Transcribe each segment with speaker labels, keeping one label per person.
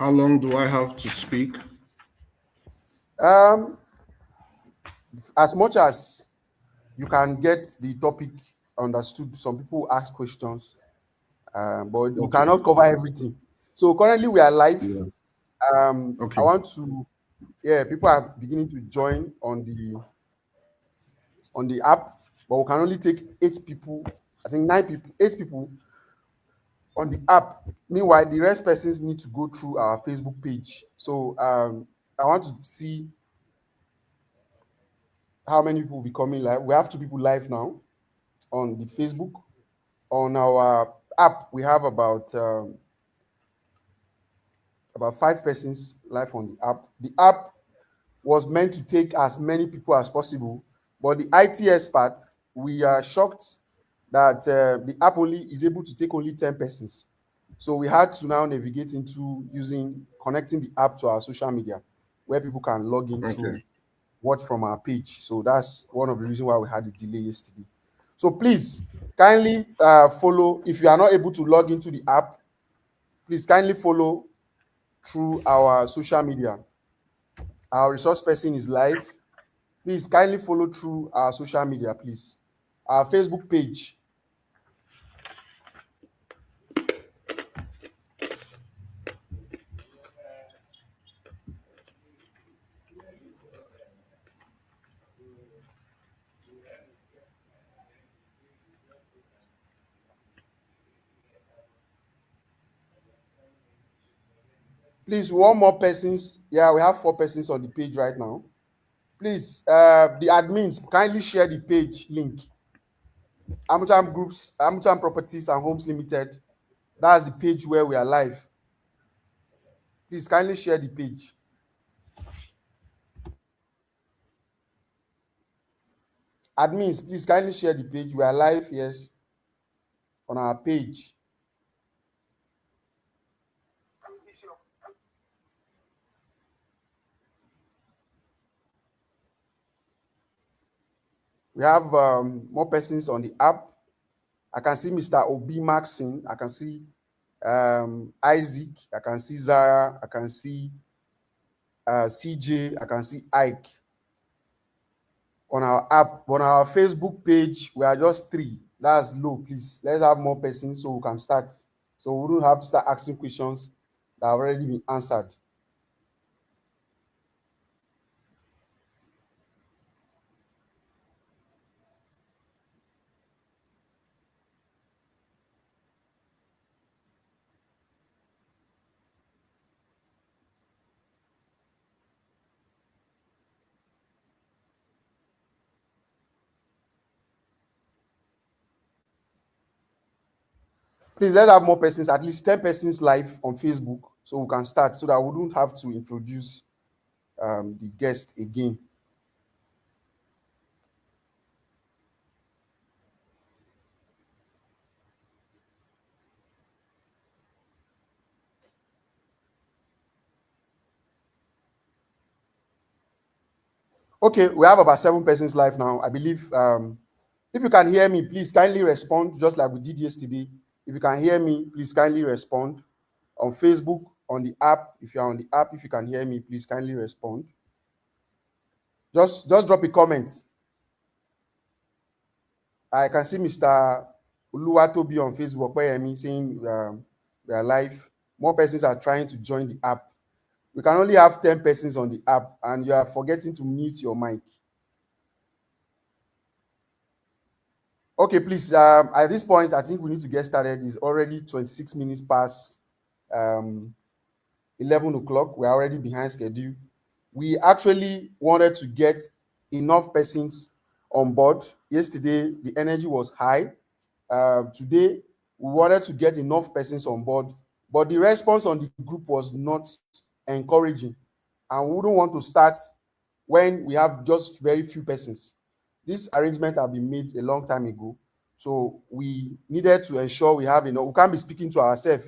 Speaker 1: How long do I have to speak?
Speaker 2: Um, as much as you can get the topic understood, some people ask questions, but we
Speaker 1: Okay.
Speaker 2: cannot cover everything. So currently we are live.
Speaker 1: Yeah.
Speaker 2: I
Speaker 1: Okay.
Speaker 2: want to, yeah, people are beginning to join on the app, but we can only take 8 people. I think 9 people, 8 people on the app. Meanwhile, the rest persons need to go through our Facebook page. So I want to see how many people will be coming live. We have 2 people live now on the Facebook. On our app, we have about 5 persons live on the app. The app was meant to take as many people as possible, but the IT experts, we are shocked that the app only is able to take only 10 persons. So we had to now navigate into connecting the app to our social media, where people can log in
Speaker 1: Okay.
Speaker 2: to watch from our page. So that's one of the reasons why we had a delay yesterday. So please kindly follow. If you are not able to log into the app, please kindly follow through our social media. Our resource person is live. Please kindly follow through our social media, please. Our Facebook page. Please, one more persons. Yeah, we have 4 persons on the page right now. Please, the admins, kindly share the page link. Amucham Groups, Amucham Properties and Homes Limited. That's the page where we are live. Please kindly share the page. Admins, please kindly share the page. We are live, yes, on our page. We have more persons on the app. I can see Mr. Obi Maxine. I can see Isaac. I can see Zara. I can see CJ. I can see Ike on our app. On our Facebook page, we are just 3. That's low, please. Let's have more persons so we can start. So we don't have to start asking questions that have already been answered. Please, let's have more persons, at least 10 persons live on Facebook so we can start so that we don't have to introduce the guest again. Okay, we have about 7 persons live now. I believe if you can hear me, please kindly respond just like we did yesterday. If you can hear me, please kindly respond on Facebook, on the app. If you're on the app, if you can hear me, please kindly respond. Just drop a comment. I can see Mr. Uluwatobi on Facebook saying we are live. More persons are trying to join the app. We can only have 10 persons on the app, and you are forgetting to mute your mic. Okay, please. At this point, I think we need to get started. It's already 26 minutes past 11 o'clock. We're already behind schedule. We actually wanted to get enough persons on board. Yesterday, the energy was high. Today, we wanted to get enough persons on board, but the response on the group was not encouraging. And we wouldn't want to start when we have just very few persons. This arrangement have been made a long time ago. So we needed to ensure we have enough. We can't be speaking to ourselves.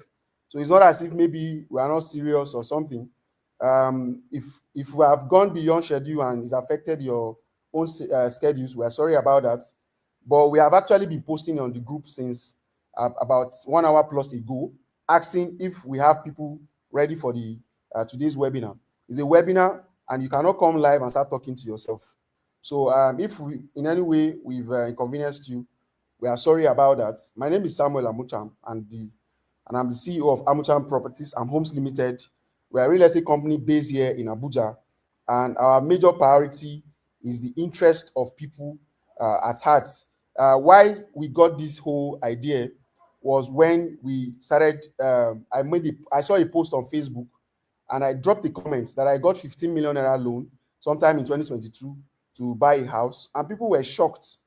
Speaker 2: So it's not as if maybe we are not serious or something. If we have gone beyond schedule and it's affected your own schedules, we are sorry about that. But we have actually been posting on the group since about 1 hour plus ago, asking if we have people ready for the today's webinar. It's a webinar, and you cannot come live and start talking to yourself. So if we, in any way we've inconvenienced you, we are sorry about that. My name is Samuel Amucham, and I'm the CEO of Amucham Properties and Homes Limited. We are a real estate company based here in Abuja, and our major priority is the interest of people at heart. Why we got this whole idea was when we started. I saw a post on Facebook, and I dropped the comments that I got 15 million naira loan sometime in 2022 to buy a house, and people were shocked.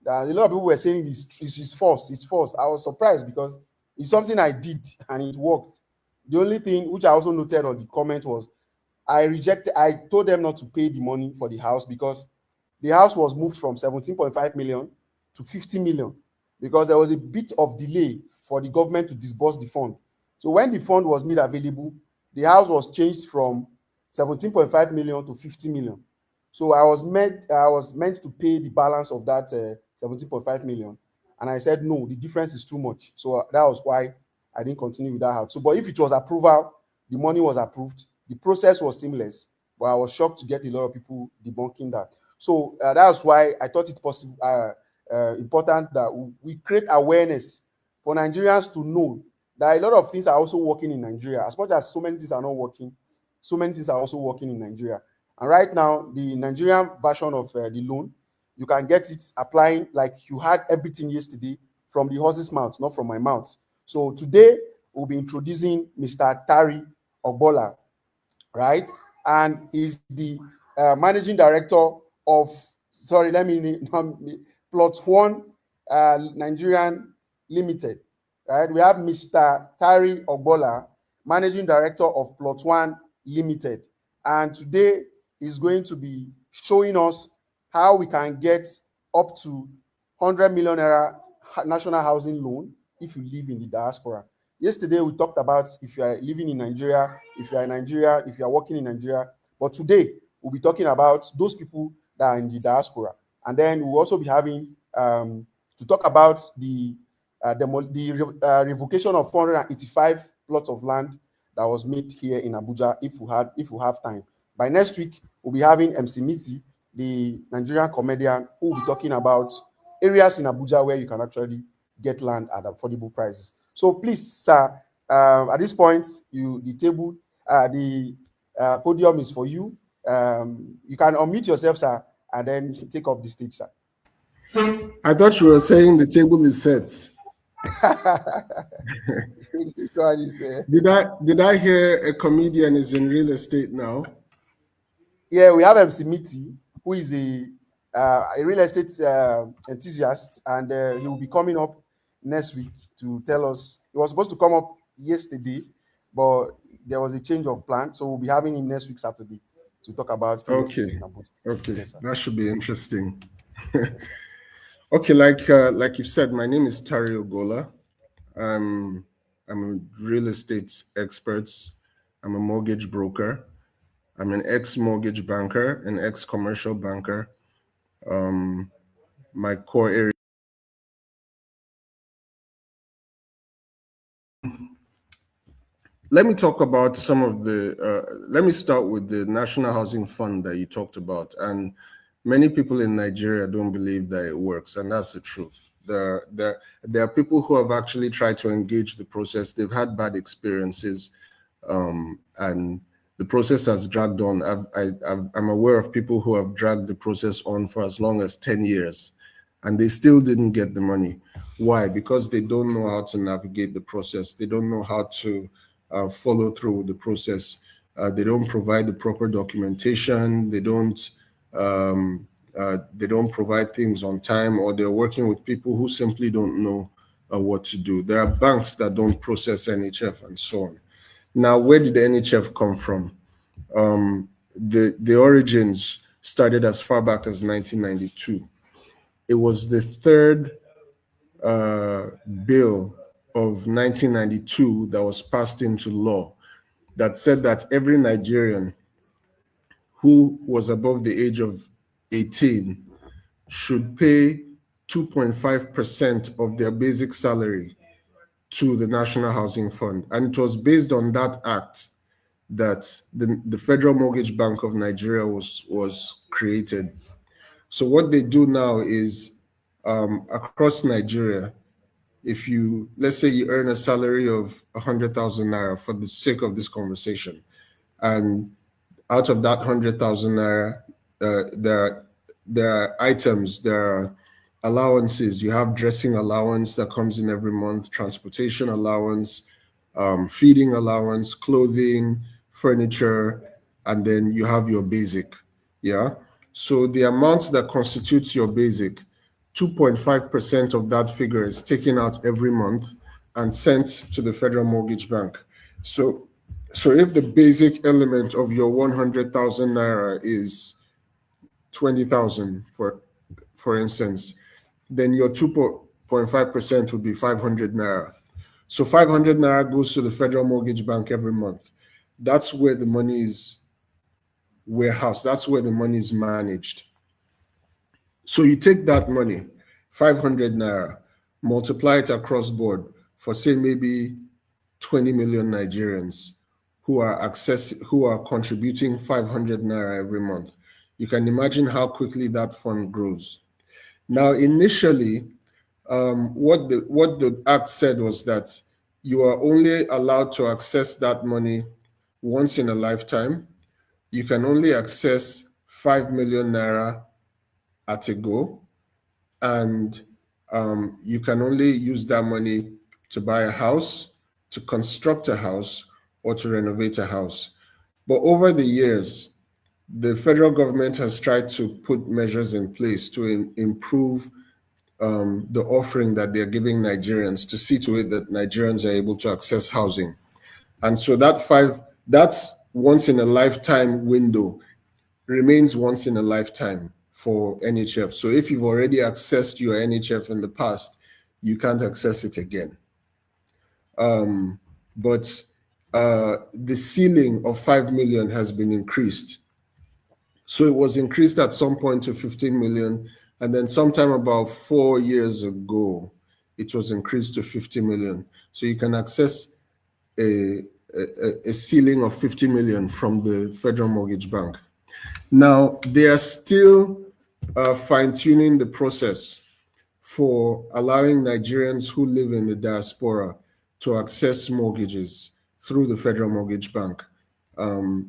Speaker 2: A lot of people were saying it's false, it's false. I was surprised because it's something I did and it worked. The only thing which I also noted on the comment was I told them not to pay the money for the house because the house was moved from 17.5 million to 50 million because there was a bit of delay for the government to disburse the fund. So when the fund was made available, the house was changed from 17.5 million to 50 million. So I was meant to pay the balance of that 17.5 million. And I said, no, the difference is too much. So that was why I didn't continue with that house. So, but if it was approval, the money was approved, the process was seamless. But I was shocked to get a lot of people debunking that. So that's why I thought it possible, important that we create awareness for Nigerians to know that a lot of things are also working in Nigeria. As much as so many things are not working, so many things are also working in Nigeria. And right now, the Nigerian version of the loan, you can get it applying like you had everything yesterday from the horse's mouth, not from my mouth. So today, we'll be introducing Mr. Tari Ogbola, right? And he's the managing director of, Plot One Nigerian Limited, right? We have Mr. Tari Ogbola, managing director of Plot One Limited. And today is going to be showing us how we can get up to 100 million naira national housing loan if you live in the diaspora. Yesterday, we talked about if you are living in Nigeria, if you are in Nigeria, if you are working in Nigeria. But today, we'll be talking about those people that are in the diaspora. And then we'll also be having to talk about the revocation of 485 plots of land that was made here in Abuja if we have time. By next week, we'll be having MC Miti, the Nigerian comedian, who will be talking about areas in Abuja where you can actually get land at affordable prices. So please, sir, at this point, the podium is for you. You can unmute yourself, sir, and then take up the stage, sir.
Speaker 1: I thought you were saying the table is set.
Speaker 2: This one is,
Speaker 1: Did I hear a comedian is in real estate now?
Speaker 2: Yeah, we have MC Miti, who is a real estate enthusiast, and he will be coming up next week to tell us. He was supposed to come up yesterday, but there was a change of plan, so we'll be having him next week Saturday to talk about real estate.
Speaker 1: Okay,
Speaker 2: yes,
Speaker 1: that should be interesting.
Speaker 2: Yes,
Speaker 1: Okay, like you said, my name is Tari Ogola. I'm a real estate expert. I'm a mortgage broker. I'm an ex-mortgage banker, an ex-commercial banker. My core area. Let me talk about some of the, let me start with the National Housing Fund that you talked about. And many people in Nigeria don't believe that it works, and that's the truth. There are people who have actually tried to engage the process. They've had bad experiences, and the process has dragged on. I'm aware of people who have dragged the process on for as long as 10 years, and they still didn't get the money. Why? Because they don't know how to navigate the process. They don't know how to follow through with the process. They don't provide the proper documentation. They don't provide things on time, or they're working with people who simply don't know what to do. There are banks that don't process NHF and so on. Now, where did the NHF come from? The origins started as far back as 1992. It was the third bill of 1992 that was passed into law that said that every Nigerian who was above the age of 18 should pay 2.5% of their basic salary to the National Housing Fund. And it was based on that act that the Federal Mortgage Bank of Nigeria was created. So what they do now is across Nigeria, if you, let's say you earn a salary of 100,000 naira for the sake of this conversation, and out of that 100,000 naira, there are items, there are allowances. You have dressing allowance that comes in every month, transportation allowance, feeding allowance, clothing, furniture, and then you have your basic. Yeah. So the amount that constitutes your basic, 2.5% of that figure is taken out every month and sent to the Federal Mortgage Bank. So if the basic element of your 100,000 naira is 20,000, for instance, then your 2.5% would be 500 naira. So 500 naira goes to the Federal Mortgage Bank every month. That's where the money is warehoused. That's where the money is managed. So you take that money, 500 naira, multiply it across board for, say, maybe 20 million Nigerians who are contributing 500 naira every month. You can imagine how quickly that fund grows. Now, initially, what the act said was that you are only allowed to access that money once in a lifetime. You can only access 5 million naira at a go, and you can only use that money to buy a house, to construct a house, or to renovate a house. But over the years, the federal government has tried to put measures in place to improve the offering that they're giving Nigerians, to see to it that Nigerians are able to access housing. And so that once in a lifetime window remains once in a lifetime for NHF. So if you've already accessed your NHF in the past, you can't access it again. But the ceiling of 5 million has been increased. So it was increased at some point to 15 million. And then sometime about 4 years ago, it was increased to 50 million. So you can access a ceiling of 50 million from the Federal Mortgage Bank. Now, they are still fine-tuning the process for allowing Nigerians who live in the diaspora to access mortgages through the Federal Mortgage Bank.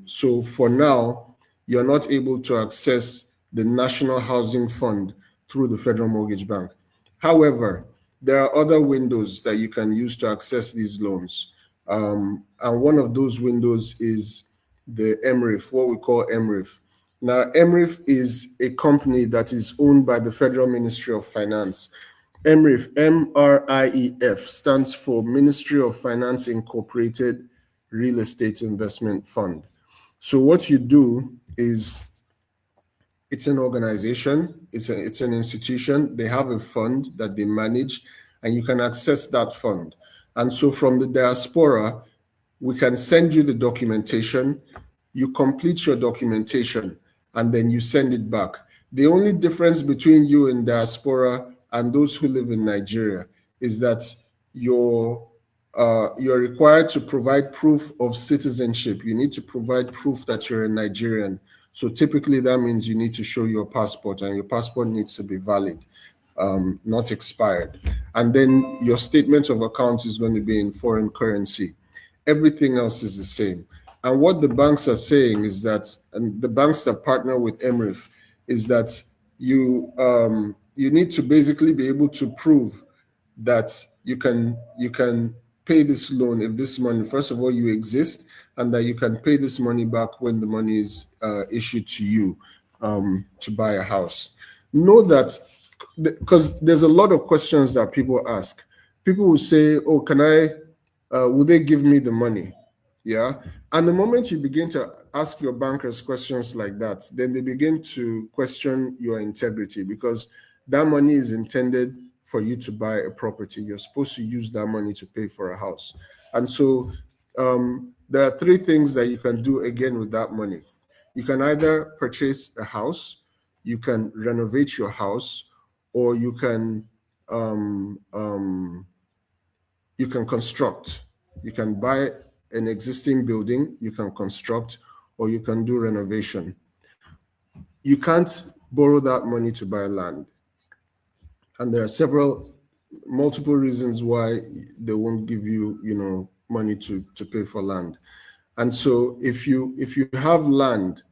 Speaker 1: So for now, you're not able to access the National Housing Fund through the Federal Mortgage Bank. However, there are other windows that you can use to access these loans. And one of those windows is the MERIF, what we call MERIF. Now, MERIF is a company that is owned by the Federal Ministry of Finance. MERIF, MERIF, stands for Ministry of Finance Incorporated Real Estate Investment Fund. So what you do is, it's an organization, it's an institution. They have a fund that they manage, and you can access that fund. And so from the diaspora, we can send you the documentation, you complete your documentation, and then you send it back. The only difference between you in diaspora and those who live in Nigeria is that you're required to provide proof of citizenship. You need to provide proof that you're a Nigerian. So typically that means you need to show your passport, and your passport needs to be valid, not expired. And then your statement of account is going to be in foreign currency. Everything else is the same. And what the banks are saying is that, and the banks that partner with MERIF, is that you need to basically be able to prove that you can pay this loan if this money, first of all, you exist, and that you can pay this money back when the money is issued to you to buy a house. Know that, because there's a lot of questions that people ask. People will say, oh, will they give me the money? Yeah. And the moment you begin to ask your bankers questions like that, then they begin to question your integrity, because that money is intended for you to buy a property. You're supposed to use that money to pay for a house. And so there are three things that you can do again with that money. You can either purchase a house, you can renovate your house, or you can construct. You can buy an existing building, you can construct, or you can do renovation. You can't borrow that money to buy land. And there are multiple reasons why they won't give you, money to pay for land. And so if you have land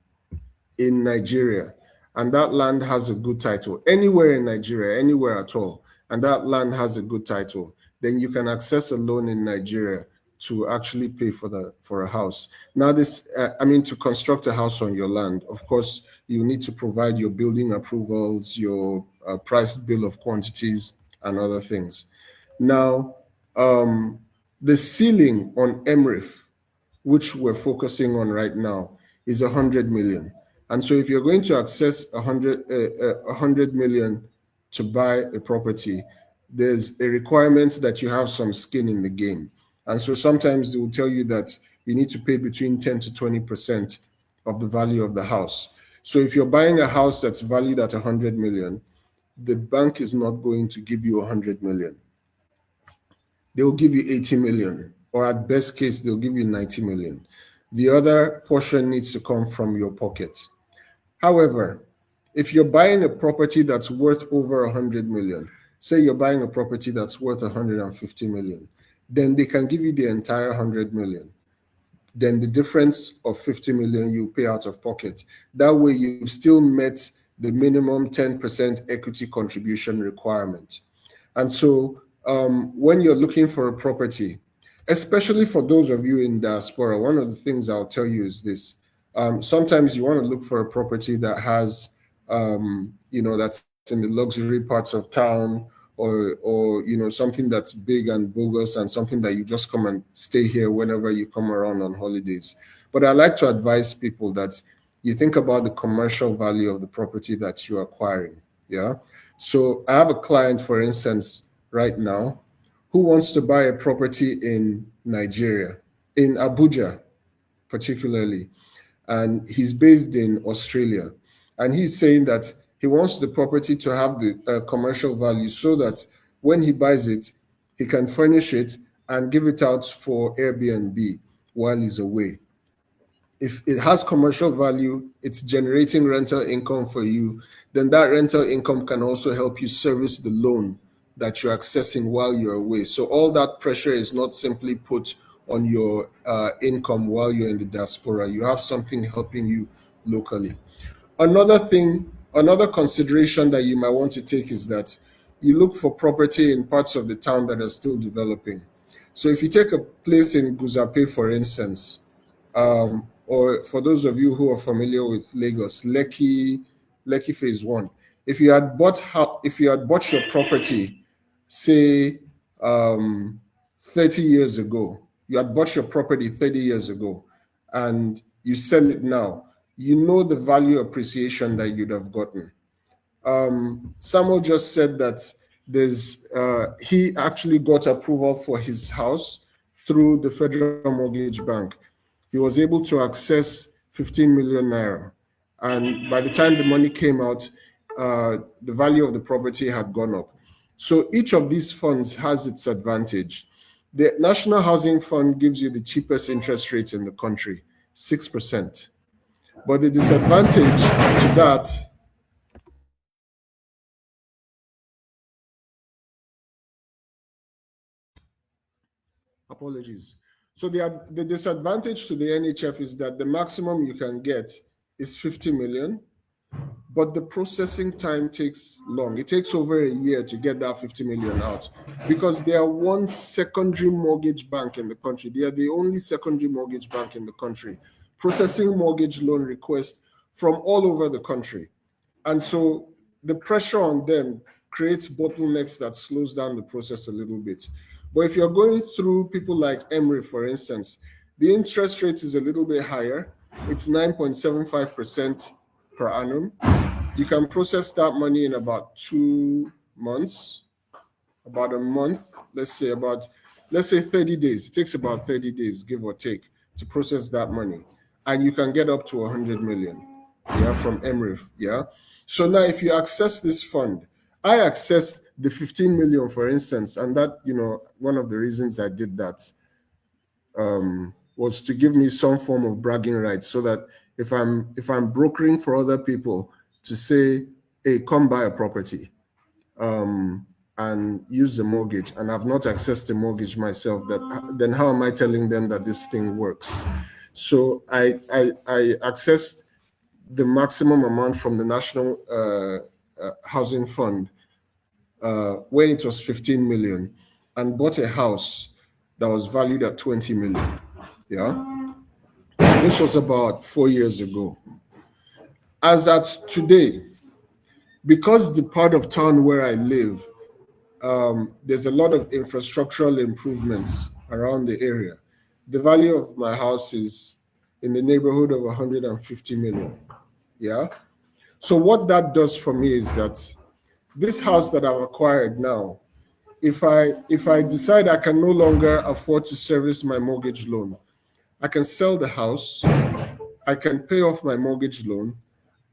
Speaker 1: in Nigeria and that land has a good title, anywhere in Nigeria, anywhere at all, and that land has a good title, then you can access a loan in Nigeria to actually pay for a house. Now to construct a house on your land, of course, you need to provide your building approvals, your price bill of quantities, and other things. Now, the ceiling on MERIF, which we're focusing on right now, is 100 million. And so if you're going to access 100 million to buy a property, there's a requirement that you have some skin in the game. And so sometimes they will tell you that you need to pay between 10 to 20% of the value of the house. So if you're buying a house that's valued at 100 million, the bank is not going to give you 100 million. They'll give you 80 million, or at best case, they'll give you 90 million. The other portion needs to come from your pocket. However, if you're buying a property that's worth over 100 million, say you're buying a property that's worth 150 million, then they can give you the entire 100 million. Then the difference of 50 million you pay out of pocket. That way you've still met the minimum 10% equity contribution requirement. And so when you're looking for a property, especially for those of you in diaspora, one of the things I'll tell you is this. Sometimes you want to look for a property that has, that's in the luxury parts of town, or something that's big and bogus, and something that you just come and stay here whenever you come around on holidays. But I like to advise people that you think about the commercial value of the property that you're acquiring. Yeah. So I have a client, for instance, right now, who wants to buy a property in Nigeria, in Abuja, particularly, and he's based in Australia. And he's saying that he wants the property to have the commercial value so that when he buys it, he can furnish it and give it out for Airbnb while he's away. If it has commercial value, it's generating rental income for you, then that rental income can also help you service the loan that you're accessing while you're away. So all that pressure is not simply put on your income while you're in the diaspora. You have something helping you locally. Another consideration that you might want to take is that you look for property in parts of the town that are still developing. So if you take a place in Guzape, for instance, or for those of you who are familiar with Lagos, Lekki Phase 1, if you had bought your property, say 30 years ago, you had bought your property 30 years ago, and you sell it now, you know the value appreciation that you'd have gotten. Samuel just said that he actually got approval for his house through the Federal Mortgage Bank. He was able to access 15 million naira. And by the time the money came out, the value of the property had gone up. So each of these funds has its advantage. The National Housing Fund gives you the cheapest interest rate in the country, 6%. But the disadvantage to that apologies. So the disadvantage to the NHF is that the maximum you can get is 50 million, but the processing time takes long. It takes over a year to get that 50 million out because they are one secondary mortgage bank in the country. They are the only secondary mortgage bank in the country, processing mortgage loan requests from all over the country. And so the pressure on them creates bottlenecks that slows down the process a little bit. But if you're going through people like MERIF, for instance, the interest rate is a little bit higher. It's 9.75% per annum. You can process that money in about 2 months, about a month, let's say 30 days. It takes about 30 days, give or take, to process that money. And you can get up to 100 million, from MERIF, So now if you access this fund, I accessed the 15 million, for instance, and that, one of the reasons I did that was to give me some form of bragging rights, so that if I'm brokering for other people to say, hey, come buy a property, and use the mortgage, and I've not accessed the mortgage myself, then how am I telling them that this thing works? So I accessed the maximum amount from the National Housing Fund when it was 15 million, and bought a house that was valued at 20 million. Yeah. This was about 4 years ago. As at today, because the part of town where I live, there's a lot of infrastructural improvements around the area. The value of my house is in the neighborhood of 150 million. Yeah. So what that does for me is that this house that I've acquired now, if I decide I can no longer afford to service my mortgage loan, I can sell the house, I can pay off my mortgage loan,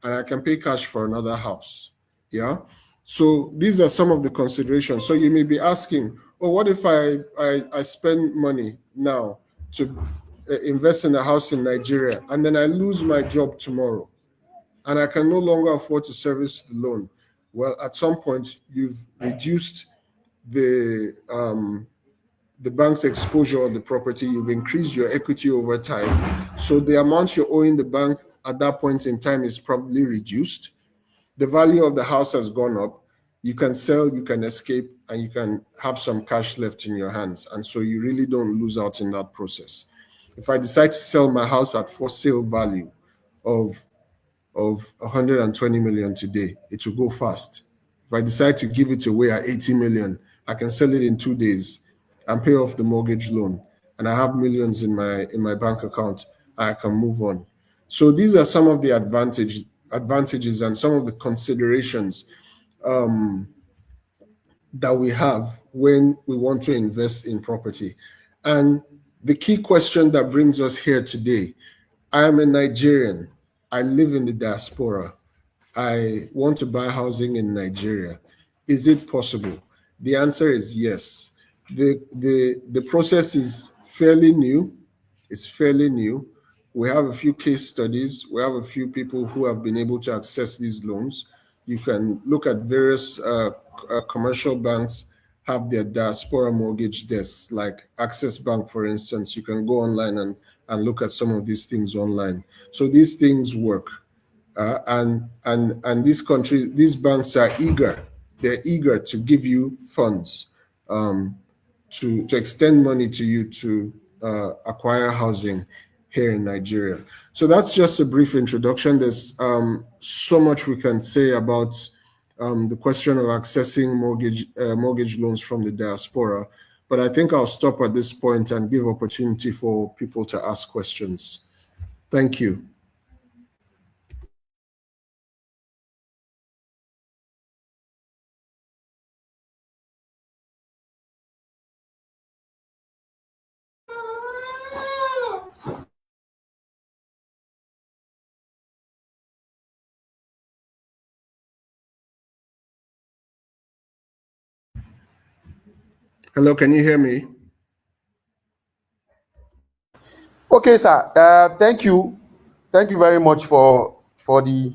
Speaker 1: and I can pay cash for another house. Yeah. So these are some of the considerations. So you may be asking, oh, what if I spend money now to invest in a house in Nigeria, and then I lose my job tomorrow, and I can no longer afford to service the loan? Well, at some point, you've reduced the bank's exposure on the property, you've increased your equity over time. So the amount you're owing the bank at that point in time is probably reduced. The value of the house has gone up. You can sell, you can escape, and you can have some cash left in your hands. And so you really don't lose out in that process. If I decide to sell my house at for sale value of 120 million today, it will go fast. If I decide to give it away at 80 million, I can sell it in 2 days and pay off the mortgage loan, and I have millions in my bank account. I can move on. So these are some of the advantages and some of the considerations that we have when we want to invest in property. And the key question that brings us here today: I am a Nigerian. I live in the diaspora. I want to buy housing in Nigeria. Is it possible? The answer is yes. The process is fairly new. It's fairly new. We have a few case studies. We have a few people who have been able to access these loans. You can look at various commercial banks have their diaspora mortgage desks, like Access Bank, for instance. You can go online and look at some of these things online. So these things work. And these banks are eager. They're eager to give you funds, to extend money to you to acquire housing here in Nigeria. So that's just a brief introduction. There's so much we can say about the question of accessing mortgage loans from the diaspora, but I think I'll stop at this point and give opportunity for people to ask questions. Thank you. Hello, can you hear me?
Speaker 2: Okay, sir. Thank you. Thank you very much for the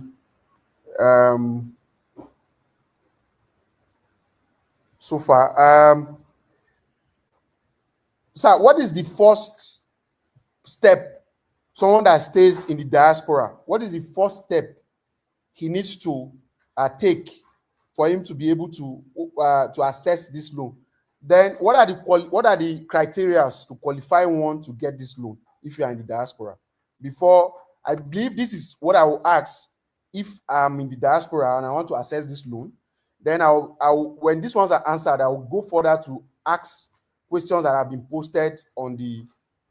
Speaker 2: so far. Sir, what is the first step someone that stays in the diaspora? What is the first step he needs to take for him to be able to assess this loan? Then what are the criteria to qualify one to get this loan if you are in the diaspora? Before, I believe this is what I will ask if I'm in the diaspora and I want to assess this loan. Then I'll when these ones are answered, I will go further to ask questions that have been posted on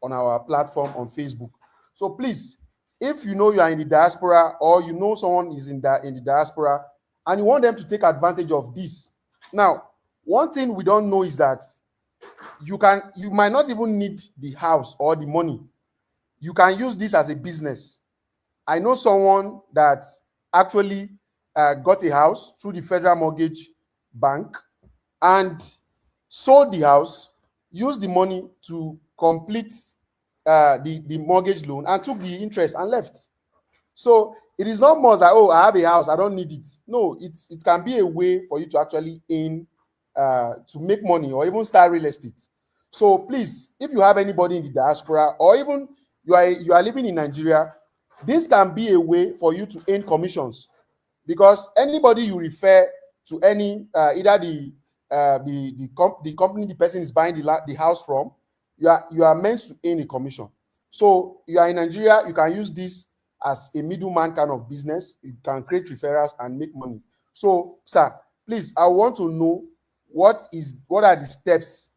Speaker 2: our platform on Facebook. So please, if you know you are in the diaspora, or you know someone is in the diaspora and you want them to take advantage of this. Now, one thing we don't know is that you might not even need the house or the money. You can use this as a business. I know someone that actually got a house through the Federal Mortgage Bank and sold the house, used the money to complete the mortgage loan and took the interest and left. So it is not more like, oh, I have a house, I don't need it. No, it can be a way for you to actually earn, to make money or even start real estate. So please, if you have anybody in the diaspora or even you are living in Nigeria, this can be a way for you to earn commissions, because anybody you refer to any either the company the person is buying the house from, you are meant to earn a commission. So you are in Nigeria, you can use this as a middleman kind of business. You can create referrals and make money. So, sir, please, I want to know what are the steps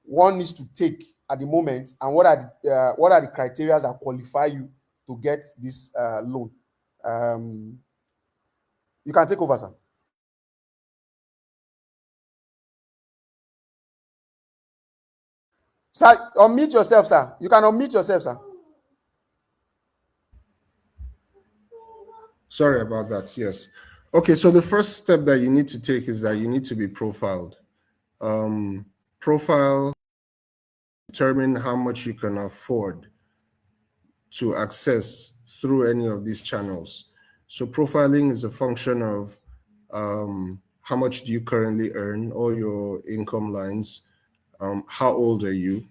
Speaker 2: one needs to take at the moment, and what are the criteria that qualify you to get this loan. You can take over, sir. Sir, unmute yourself, sir. You can unmute yourself, sir.
Speaker 1: Sorry about that. Yes. Okay. So the first step that you need to take is that you need to be profiled. Profile, determine how much you can afford to access through any of these channels. So profiling is a function of how much do you currently earn, all your income lines, how old are you?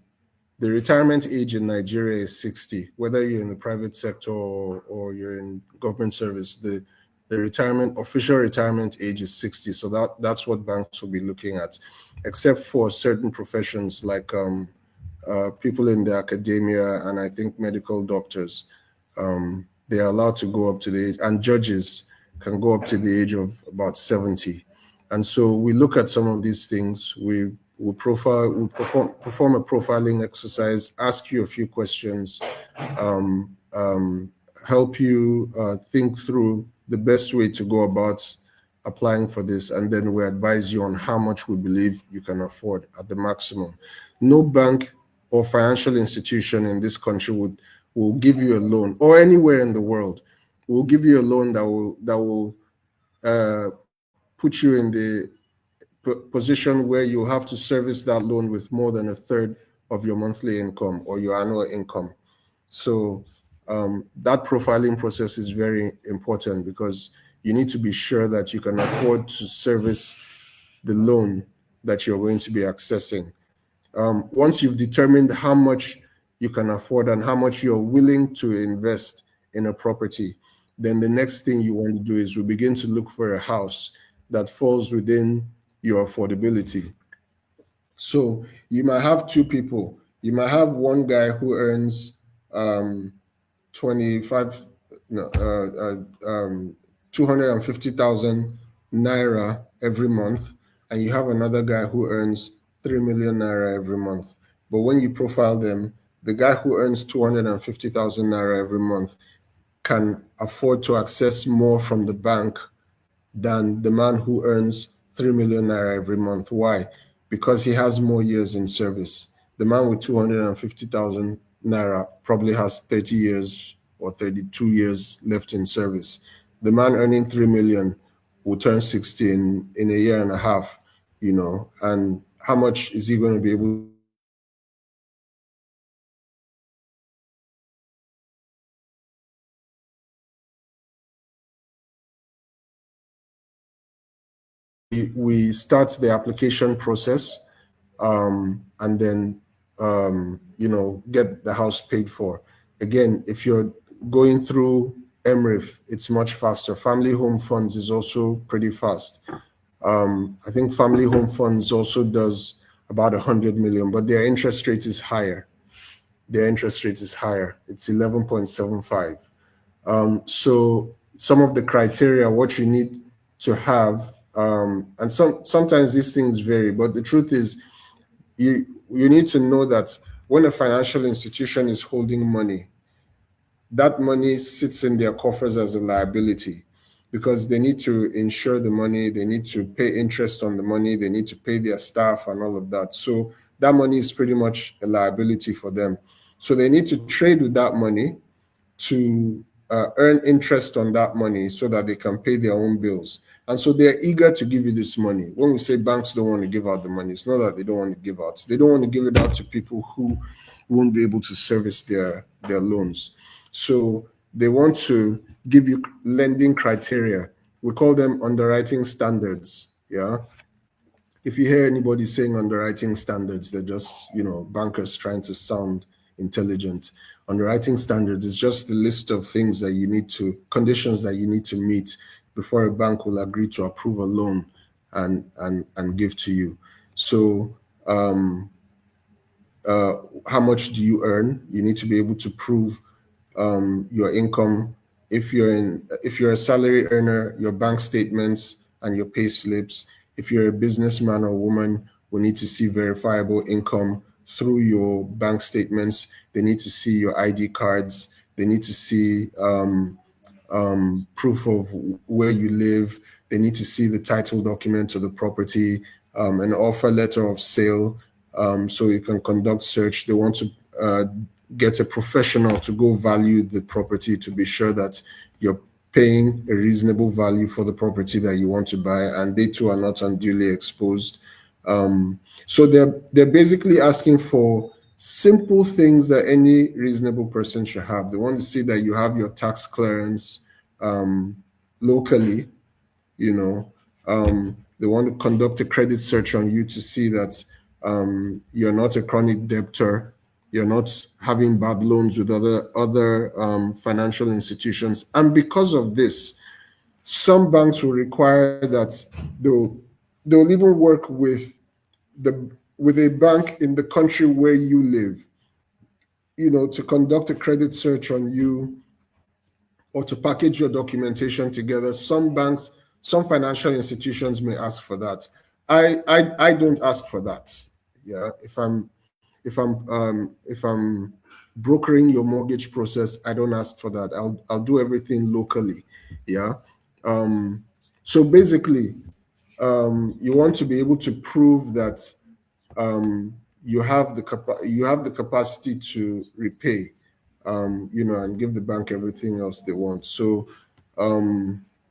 Speaker 1: The retirement age in Nigeria is 60, whether you're in the private sector or you're in government service. The official retirement age is 60. So that's what banks will be looking at, except for certain professions like people in the academia and I think medical doctors. They are allowed to go up to the age, and judges can go up to the age of about 70. And so we look at some of these things. We perform a profiling exercise, ask you a few questions, help you think through the best way to go about applying for this, and then we advise you on how much we believe you can afford at the maximum. No bank or financial institution in this country will give you a loan, or anywhere in the world will give you a loan that will put you in the position where you'll have to service that loan with more than a third of your monthly income or your annual income. So that profiling process is very important, because you need to be sure that you can afford to service the loan that you're going to be accessing. Once you've determined how much you can afford and how much you're willing to invest in a property, then the next thing you want to do is we begin to look for a house that falls within your affordability. So you might have two people. You might have one guy who earns 25, no, 250,000 naira every month, and you have another guy who earns 3 million naira every month. But when you profile them, the guy who earns 250,000 naira every month can afford to access more from the bank than the man who earns 3 million naira every month. Why? Because he has more years in service. The man with 250,000 naira probably has 30 years or 32 years left in service. The man earning 3 million will turn 60 in a year and a half, and how much is he going to be able we start the application process, and then get the house paid for. Again, if you're going through MERIF, it's much faster. Family Home Funds is also pretty fast. I think Family Home Funds also does about 100 million, but their interest rate is higher. It's 11.75. So some of the criteria, what you need to have, and sometimes these things vary, but the truth is you need to know that when a financial institution is holding money, that money sits in their coffers as a liability, because they need to insure the money, they need to pay interest on the money, they need to pay their staff and all of that. So that money is pretty much a liability for them. So they need to trade with that money to earn interest on that money so that they can pay their own bills. And so they're eager to give you this money. When we say banks don't want to give out the money, it's not that they don't want to give out. They don't want to give it out to people who won't be able to service their loans. So they want to give you lending criteria. We call them underwriting standards. Yeah. If you hear anybody saying underwriting standards, they're just, bankers trying to sound intelligent. Underwriting standards is just the list of things that conditions that you need to meet before a bank will agree to approve a loan and give to you. So how much do you earn? You need to be able to prove your income. If you're a salary earner, your bank statements and your pay slips. If you're a businessman or woman, we need to see verifiable income through your bank statements. They need to see your ID cards. They need to see proof of where you live. They need to see the title document to the property, an offer letter of sale, so you can conduct search. They want to get a professional to go value the property to be sure that you're paying a reasonable value for the property that you want to buy, and they too are not unduly exposed. So they're basically asking for simple things that any reasonable person should have. They want to see that you have your tax clearance locally. They want to conduct a credit search on you to see that you're not a chronic debtor, you're not having bad loans with other financial institutions. And because of this, some banks will require that they'll even work with a bank in the country where you live, to conduct a credit search on you or to package your documentation together. Some banks, some financial institutions may ask for that. I don't ask for that. Yeah, if I'm brokering your mortgage process, I don't ask for that. I'll do everything locally. Yeah. So basically, you want to be able to prove that you have the capacity to repay, and give the bank everything else they want. So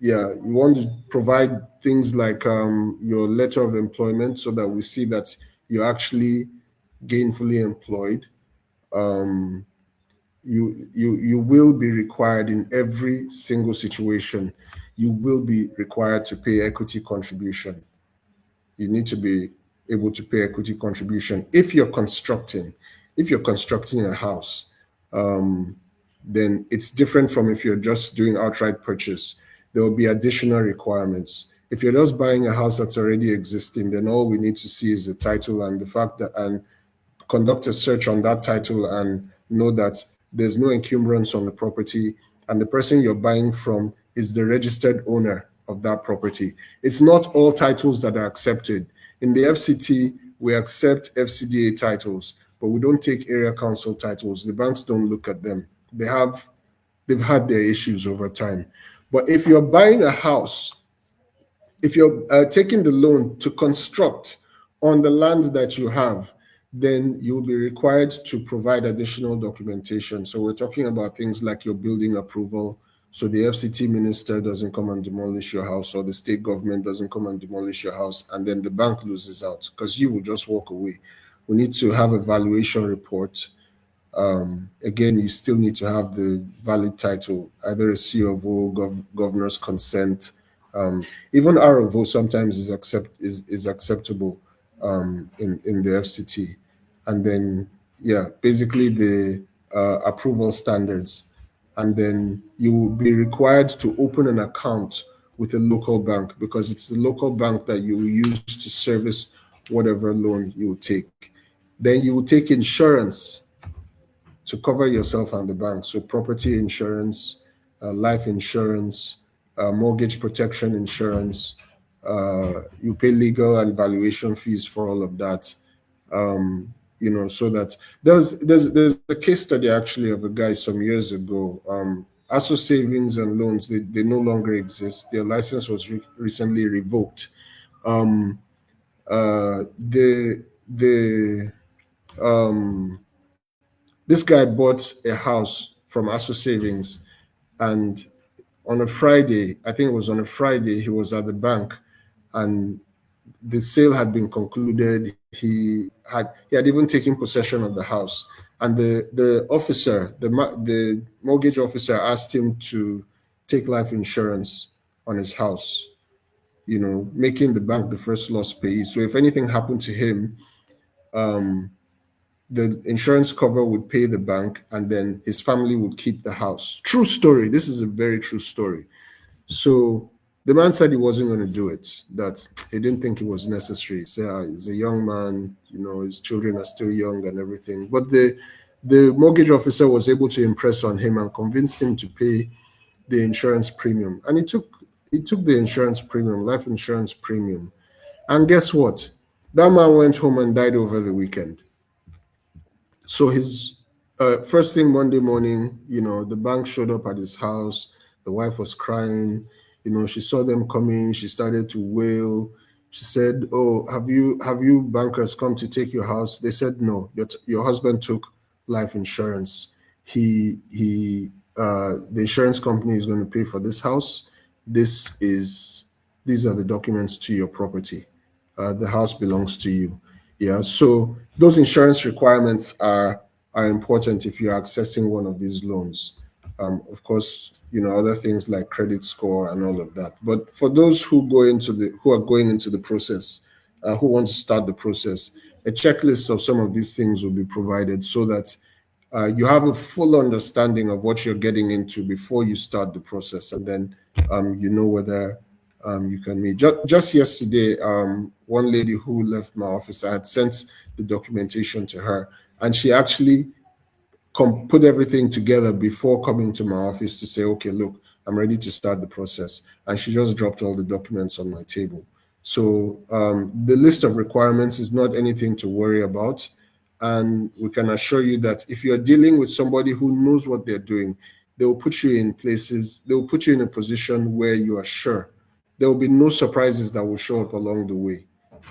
Speaker 1: yeah, you want to provide things like your letter of employment so that we see that you're actually gainfully employed. You will be required in every single situation. You will be required to pay equity contribution. You need to be able to pay equity contribution if you're constructing a house. Then it's different from if you're just doing outright purchase. There will be additional requirements. If you're just buying a house that's already existing, then all we need to see is the title and the fact that, and conduct a search on that title and know that there's no encumbrance on the property and the person you're buying from is the registered owner of that property. It's not all titles that are accepted. In the FCT, we accept FCDA titles, but we don't take area council titles. The banks don't look at them. They've had their issues over time. But if you're buying a house, if you're taking the loan to construct on the land that you have, then you'll be required to provide additional documentation. So we're talking about things like your building approval. So the FCT minister doesn't come and demolish your house, or the state government doesn't come and demolish your house, and then the bank loses out because you will just walk away. We need to have a valuation report. Again, you still need to have the valid title, either a C of O, governor's consent. Even R of O sometimes is acceptable in the FCT. And then, yeah, basically the approval standards. And then you will be required to open an account with a local bank because it's the local bank that you will use to service whatever loan you will take. Then you will take insurance to cover yourself and the bank. So property insurance, life insurance, mortgage protection insurance. You pay legal and valuation fees for all of that. So that there's a case study actually of a guy some years ago. ASO Savings and Loans, they no longer exist. Their license was recently revoked. This guy bought a house from ASO Savings, and on a Friday, I think it was on a Friday, he was at the bank, and the sale had been concluded. He had even taken possession of the house, and the officer, the mortgage officer, asked him to take life insurance on his house, making the bank the first loss payee. So if anything happened to him, the insurance cover would pay the bank, and then his family would keep the house. True story. This is a very true story. So the man said he wasn't going to do it, that he didn't think it was necessary. He said, he's a young man, his children are still young and everything. But the mortgage officer was able to impress on him and convinced him to pay the insurance premium. And he took the insurance premium, life insurance premium. And guess what? That man went home and died over the weekend. So his first thing Monday morning, the bank showed up at his house. The wife was crying. She saw them coming. She started to wail. She said, "Oh, have you bankers come to take your house?" They said, "No. Your husband took life insurance. The insurance company is going to pay for this house. These are the documents to your property. The house belongs to you." Yeah. So those insurance requirements are important if you're accessing one of these loans. Of course, other things like credit score and all of that. But for those who are going into the process, who want to start the process, a checklist of some of these things will be provided so that you have a full understanding of what you're getting into before you start the process, and then you know whether you can meet. Just yesterday, one lady who left my office, I had sent the documentation to her, and she actually put everything together before coming to my office to say, "Okay, look, I'm ready to start the process." And she just dropped all the documents on my table. So the list of requirements is not anything to worry about. And we can assure you that if you're dealing with somebody who knows what they're doing, they will put you in places, they will put you in a position where you are sure there will be no surprises that will show up along the way.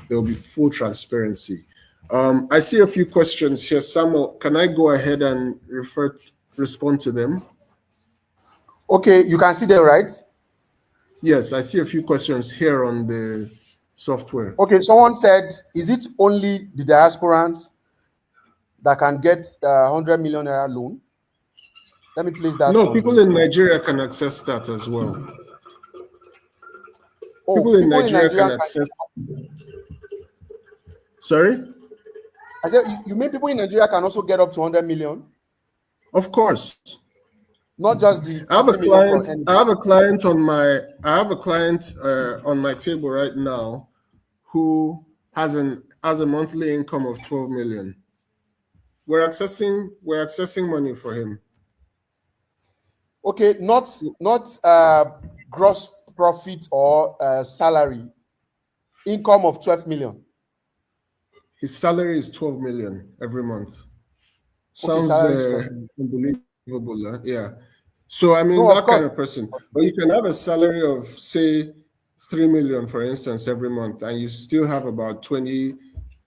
Speaker 1: There will be full transparency. I see a few questions here. Samuel, can I go ahead and respond to them?
Speaker 2: Okay, you can see them, right?
Speaker 1: Yes, I see a few questions here on the software.
Speaker 2: Okay, someone said, is it only the diasporans that can get 100 million naira loan? Let me place that.
Speaker 1: No, people in Nigeria can access that as well.
Speaker 2: Oh,
Speaker 1: people in Nigeria can access. Sorry?
Speaker 2: I said, you mean people in Nigeria can also get up to 100 million?
Speaker 1: Of course.
Speaker 2: Not just the 50
Speaker 1: I have a
Speaker 2: million.
Speaker 1: client. I have a client on my table right now who has a monthly income of 12 million. We're accessing money for him.
Speaker 2: Okay, not gross profit or salary. Income of 12 million.
Speaker 1: His salary is 12 million every month. Sounds unbelievable, huh? Yeah. So I mean, that kind of person. But you can have a salary of, say, 3 million, for instance, every month, and you still have about 20,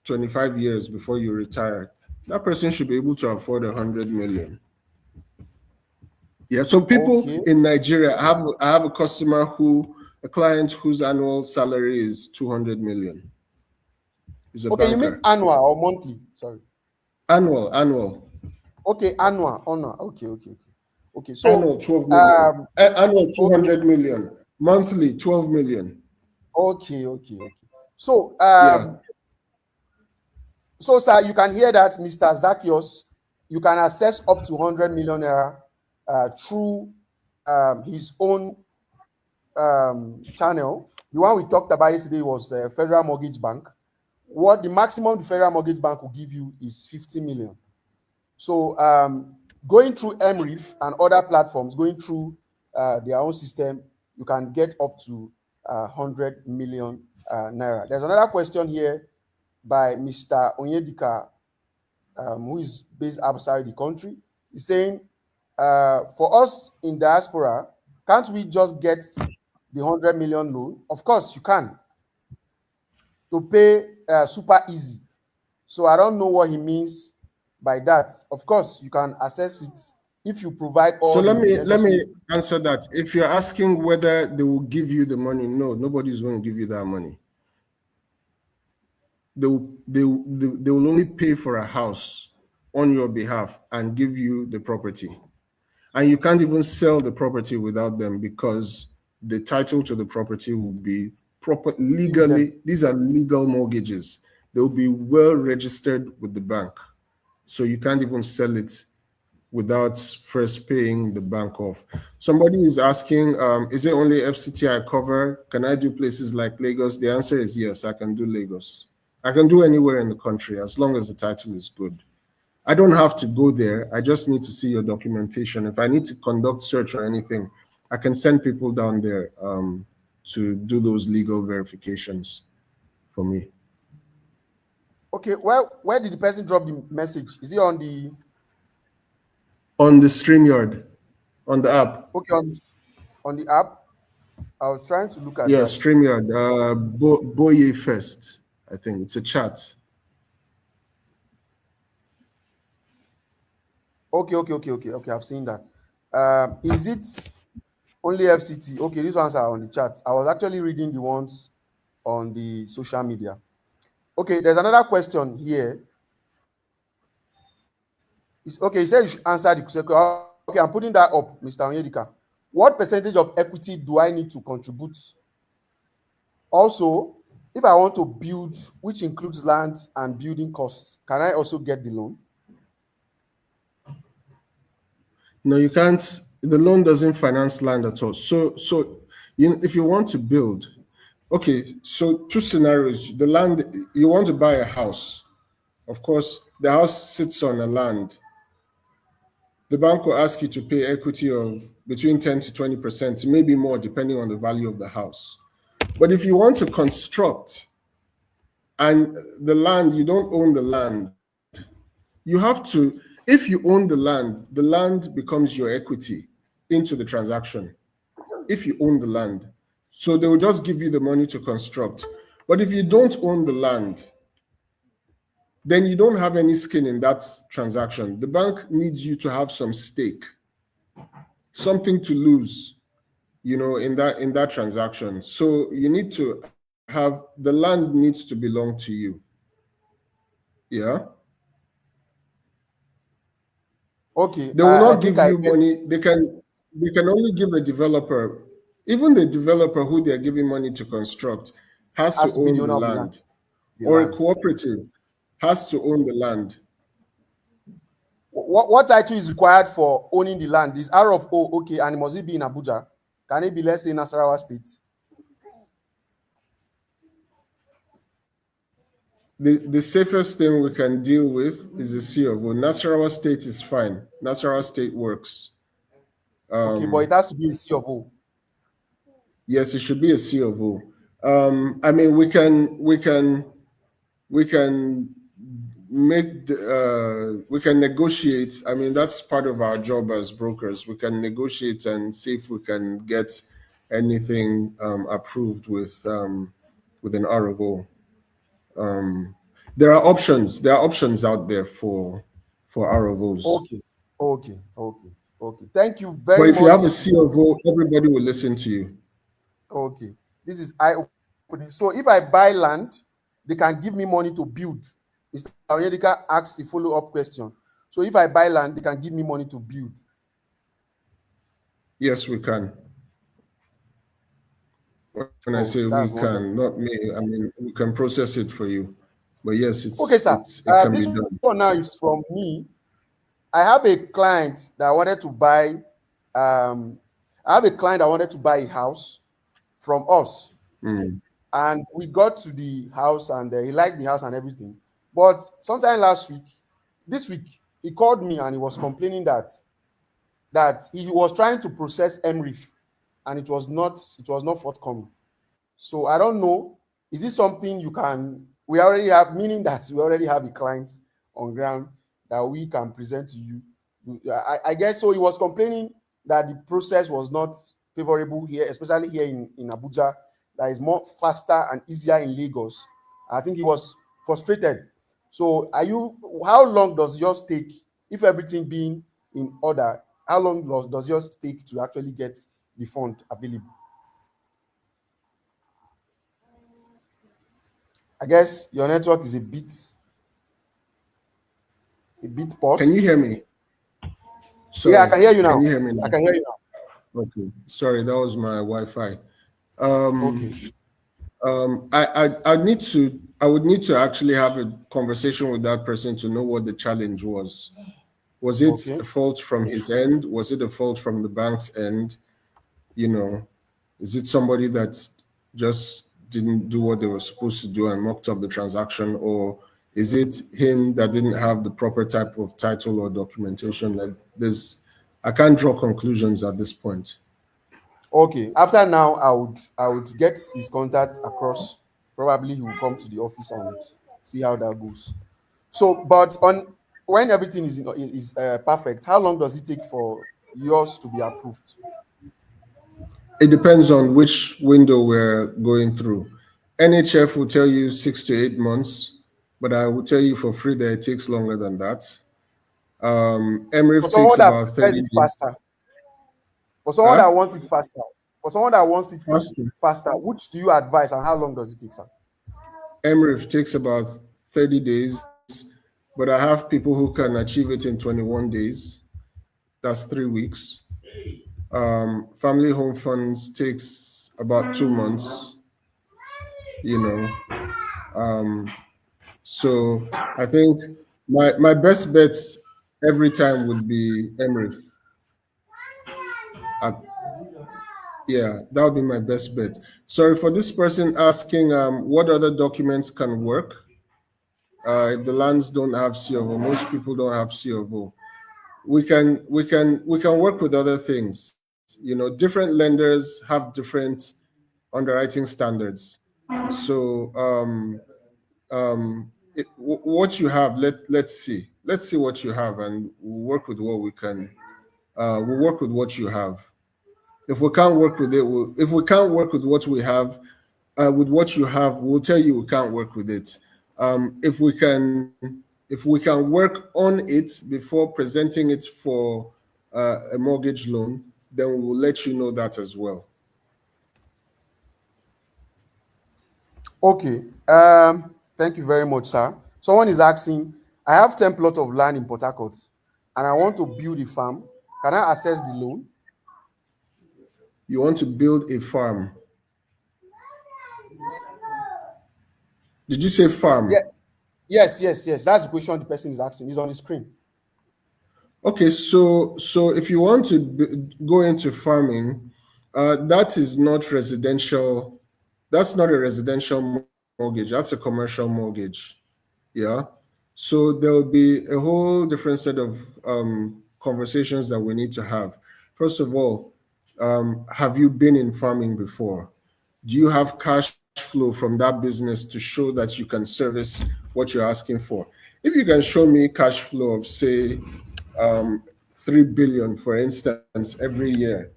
Speaker 1: 25 years before you retire. That person should be able to afford 100 million. Yeah. So people in Nigeria, I have a client whose annual salary is 200 million. He's a banker.
Speaker 2: You mean annual or monthly? Sorry.
Speaker 1: Annual.
Speaker 2: Okay, annual. Okay. So
Speaker 1: annual 12 million. Annual 200 million. Monthly 12 million.
Speaker 2: Okay. So so sir, you can hear that, Mr. Zacchaeus, you can access up to 100 million naira through his own channel. The one we talked about yesterday was Federal Mortgage Bank. What the maximum the Federal Mortgage Bank will give you is 50 million. So going through MERIF and other platforms, going through their own system, you can get up to 100 million naira. There's another question here by Mr. Onyedika, who is based outside the country. He's saying, for us in diaspora, can't we just get the 100 million loan? Of course you can. To pay super easy. So I don't know what he means by that. Of course, you can access it if you provide all.
Speaker 1: So let me answer that. If you're asking whether they will give you the money, no, nobody's going to give you that money. They will only pay for a house. on your behalf and give you the property. And you can't even sell the property without them because the title to the property will be proper
Speaker 2: With them.
Speaker 1: legally. These are legal mortgages. They'll be well registered with the bank. So you can't even sell it without first paying the bank off. Somebody is asking, is it only FCT I cover? Can I do places like Lagos? The answer is yes, I can do Lagos. I can do anywhere in the country as long as the title is good. I don't have to go there. I just need to see your documentation. If I need to conduct search or anything, I can send people down there to do those legal verifications for me.
Speaker 2: Okay, well, where did the person drop the message? Is it on the
Speaker 1: On the StreamYard, on the app.
Speaker 2: okay on the app? I was trying to look at
Speaker 1: Yeah,
Speaker 2: that.
Speaker 1: StreamYard, Boye Fest, I think. It's a chat.
Speaker 2: Okay. I've seen that. Is it only FCT? Okay, these ones are on the chat. I was actually reading the ones on the social media. Okay, there's another question here. Okay, he said you should answer the question. Okay, I'm putting that up, Mr. Onyedika. What percentage of equity do I need to contribute? Also, if I want to build, which includes land and building costs, can I also get the loan?
Speaker 1: No, you can't. The loan doesn't finance land at all. If you want to build, okay, so two scenarios. The land, you want to buy a house. Of course, the house sits on a land. The bank will ask you to pay equity of between 10 to 20%, maybe more, depending on the value of the house. But if you want to construct and the land, you don't own the land, you have to, if you own the land becomes your equity into the transaction. If you own the land. So they will just give you the money to construct. But if you don't own the land, then you don't have any skin in that transaction. The bank needs you to have some stake, something to lose, in that transaction. So you need to have the land needs to belong to you. Yeah.
Speaker 2: Okay,
Speaker 1: They will
Speaker 2: I
Speaker 1: not
Speaker 2: think
Speaker 1: give
Speaker 2: I
Speaker 1: you
Speaker 2: get.
Speaker 1: money. They can only give a developer, even the developer who they're giving money to construct has to
Speaker 2: Has to be the
Speaker 1: own the
Speaker 2: owner of the land.
Speaker 1: land,
Speaker 2: The
Speaker 1: or a
Speaker 2: land.
Speaker 1: cooperative has to own the land.
Speaker 2: What title is required for owning the land? Is R of O okay, and must it be in Abuja? Can it be, let's say, Nasarawa State?
Speaker 1: The safest thing we can deal with is the C of O. Nasarawa State is fine. Nasarawa State works.
Speaker 2: Okay, but it has to be a C of O.
Speaker 1: Yes, it should be a C of O. I mean, we can we can negotiate. I mean, that's part of our job as brokers. We can negotiate and see if we can get anything approved with an R of O. There are options. There are options out there for R of Os.
Speaker 2: Okay, okay. Thank you
Speaker 1: But
Speaker 2: very
Speaker 1: if you have a
Speaker 2: much.
Speaker 1: C of O, everybody will listen to you.
Speaker 2: Okay, this is eye-opening. So if I buy land, they can give me money to build. Mr. Onyedika asked the follow-up question. So if I buy land, they can give me money to build.
Speaker 1: Yes, we can. When I
Speaker 2: Oh,
Speaker 1: say we
Speaker 2: that's wonderful.
Speaker 1: can, not me, I mean we can process it for you. But yes,
Speaker 2: Okay, sir.
Speaker 1: it can be
Speaker 2: This
Speaker 1: done.
Speaker 2: one now is from me. I have a client that wanted to buy. I have a client that wanted to buy a house from us,
Speaker 1: Mm.
Speaker 2: and we got to the house, and he liked the house and everything. But sometime this week, he called me and he was complaining that he was trying to process MERIF, and it was not forthcoming. So I don't know. Is this something you can? We already have, meaning that we already have a client on ground that we can present to you. I guess so. He was complaining that the process was not favorable here, especially here in Abuja. That is more faster and easier in Lagos. I think he was frustrated. So, How long does yours take, if everything being in order? How long does yours take to actually get the fund available? I guess your network is a bit. a bit
Speaker 1: Can you
Speaker 2: paused.
Speaker 1: hear me?
Speaker 2: Yeah, I
Speaker 1: Sorry,
Speaker 2: can hear you
Speaker 1: can
Speaker 2: now.
Speaker 1: you hear me
Speaker 2: I
Speaker 1: now?
Speaker 2: can hear you now.
Speaker 1: Okay, sorry, that was my Wi-Fi.
Speaker 2: Okay.
Speaker 1: Um, I need to, I would need to actually have a conversation with that person to know what the challenge was. Was it
Speaker 2: Okay.
Speaker 1: a fault from his end? Was it a fault from the bank's end? You know, is it somebody that just didn't do what they were supposed to do and mucked up the transaction, or is it him that didn't have the proper type of title or documentation? Like this, I can't draw conclusions at this point.
Speaker 2: Okay. After now, I would get his contact across. Probably he will come to the office and see how that goes. So, but on when everything is perfect, how long does it take for yours to be approved?
Speaker 1: It depends on which window we're going through. NHF will tell you 6 to 8 months, but I will tell you for free that it takes longer than that.
Speaker 2: For
Speaker 1: MREIF
Speaker 2: someone
Speaker 1: takes
Speaker 2: that
Speaker 1: about
Speaker 2: prefers
Speaker 1: 30
Speaker 2: it
Speaker 1: days.
Speaker 2: faster, for someone that
Speaker 1: Huh?
Speaker 2: wants it faster, for someone that wants it
Speaker 1: Faster.
Speaker 2: faster, which do you advise and how long does it take, sir?
Speaker 1: MRIF takes about 30 days, but I have people who can achieve it in 21 days. That's 3 weeks. Family home funds takes about 2 months, you know. Um, so I think my best bets every time would be MRIF. Uh, yeah, that would be my best bet. Sorry for this person asking what other documents can work. If the lands don't have C of O, most people don't have C of O. We can work with other things. Different lenders have different underwriting standards. So what you have, let's see what you have, and we'll work with what we can. We'll work with what you have. If we can't work with it, if we can't work with what we have, with what you have, we'll tell you we can't work with it. If we can work on it before presenting it for a mortgage loan, then we'll let you know that as well.
Speaker 2: Okay. Thank you very much, sir. Someone is asking, I have 10 plots of land in Port Harcourt and I want to build a farm. Can I access the loan?
Speaker 1: You want to build a farm? Did you say
Speaker 2: Yeah.
Speaker 1: farm?
Speaker 2: Yes. That's the question the person is asking. It's on the screen.
Speaker 1: Okay, so if you want to go into farming, that is not residential. That's not a residential mortgage. That's a commercial mortgage. Yeah. So there will be a whole different set of conversations that we need to have. First of all, have you been in farming before? Do you have cash flow from that business to show that you can service what you're asking for? If you can show me cash flow of, say, 3 billion, for instance, every year,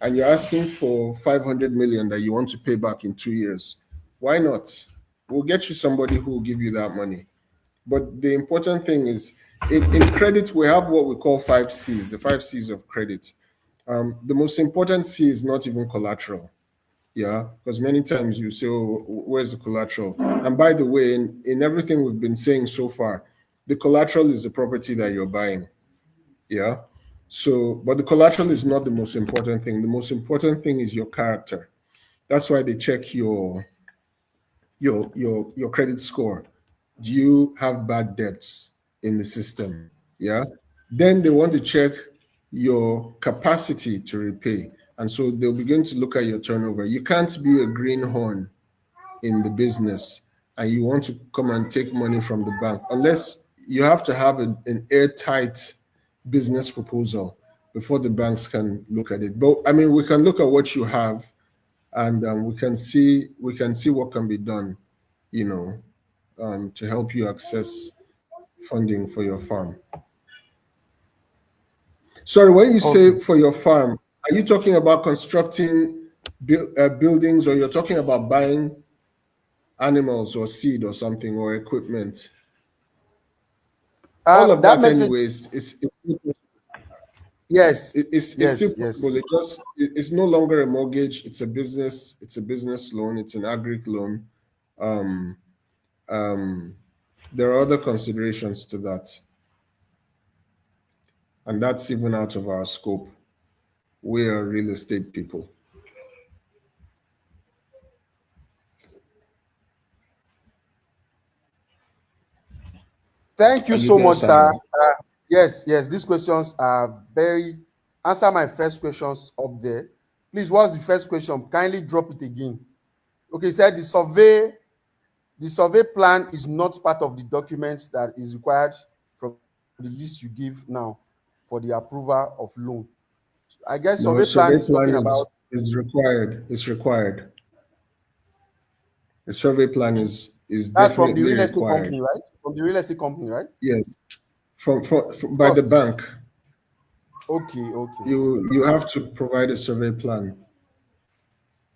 Speaker 1: and you're asking for 500 million that you want to pay back in 2 years, why not? We'll get you somebody who will give you that money. But the important thing is, in credit, we have what we call 5 C's, the 5 C's of credit. The most important C is not even collateral. Yeah, because many times you say, oh, where's the collateral? And by the way, in everything we've been saying so far, the collateral is the property that you're buying. Yeah. So, but the collateral is not the most important thing. The most important thing is your character. That's why they check your credit score. Do you have bad debts in the system? Yeah. Then they want to check your capacity to repay. And so they'll begin to look at your turnover. You can't be a greenhorn in the business and you want to come and take money from the bank unless you have to have an airtight business proposal before the banks can look at it. But I mean, we can look at what you have, and we can see what can be done, you know, to help you access funding for your farm. Sorry, when you
Speaker 2: Okay.
Speaker 1: say for your farm, are you talking about constructing buildings, or you're talking about buying animals or seed or something or equipment? All of
Speaker 2: That
Speaker 1: that,
Speaker 2: message.
Speaker 1: anyways,
Speaker 2: Yes.
Speaker 1: it's still
Speaker 2: Yes.
Speaker 1: possible. It's no longer a mortgage. It's a business. It's a business loan. It's an agri loan. Um, um, there are other considerations to that. And that's even out of our scope. We are real estate people.
Speaker 2: Thank you
Speaker 1: Are you
Speaker 2: so
Speaker 1: there,
Speaker 2: much, sir.
Speaker 1: Samuel?
Speaker 2: Yes, these questions are very. Answer my first questions up there. Please, what's the first question? Kindly drop it again. Okay, said the survey plan is not part of the documents that is required from the list you give now for the approval of loan. I guess
Speaker 1: No, a
Speaker 2: survey plan
Speaker 1: survey
Speaker 2: is talking
Speaker 1: plan
Speaker 2: about.
Speaker 1: is required. It's required. A survey plan is
Speaker 2: That's from the
Speaker 1: definitely
Speaker 2: real estate
Speaker 1: required.
Speaker 2: company, right? From the real estate company, right?
Speaker 1: Yes, from
Speaker 2: Of
Speaker 1: by the
Speaker 2: course.
Speaker 1: bank.
Speaker 2: Okay, okay,
Speaker 1: You have to provide a survey plan.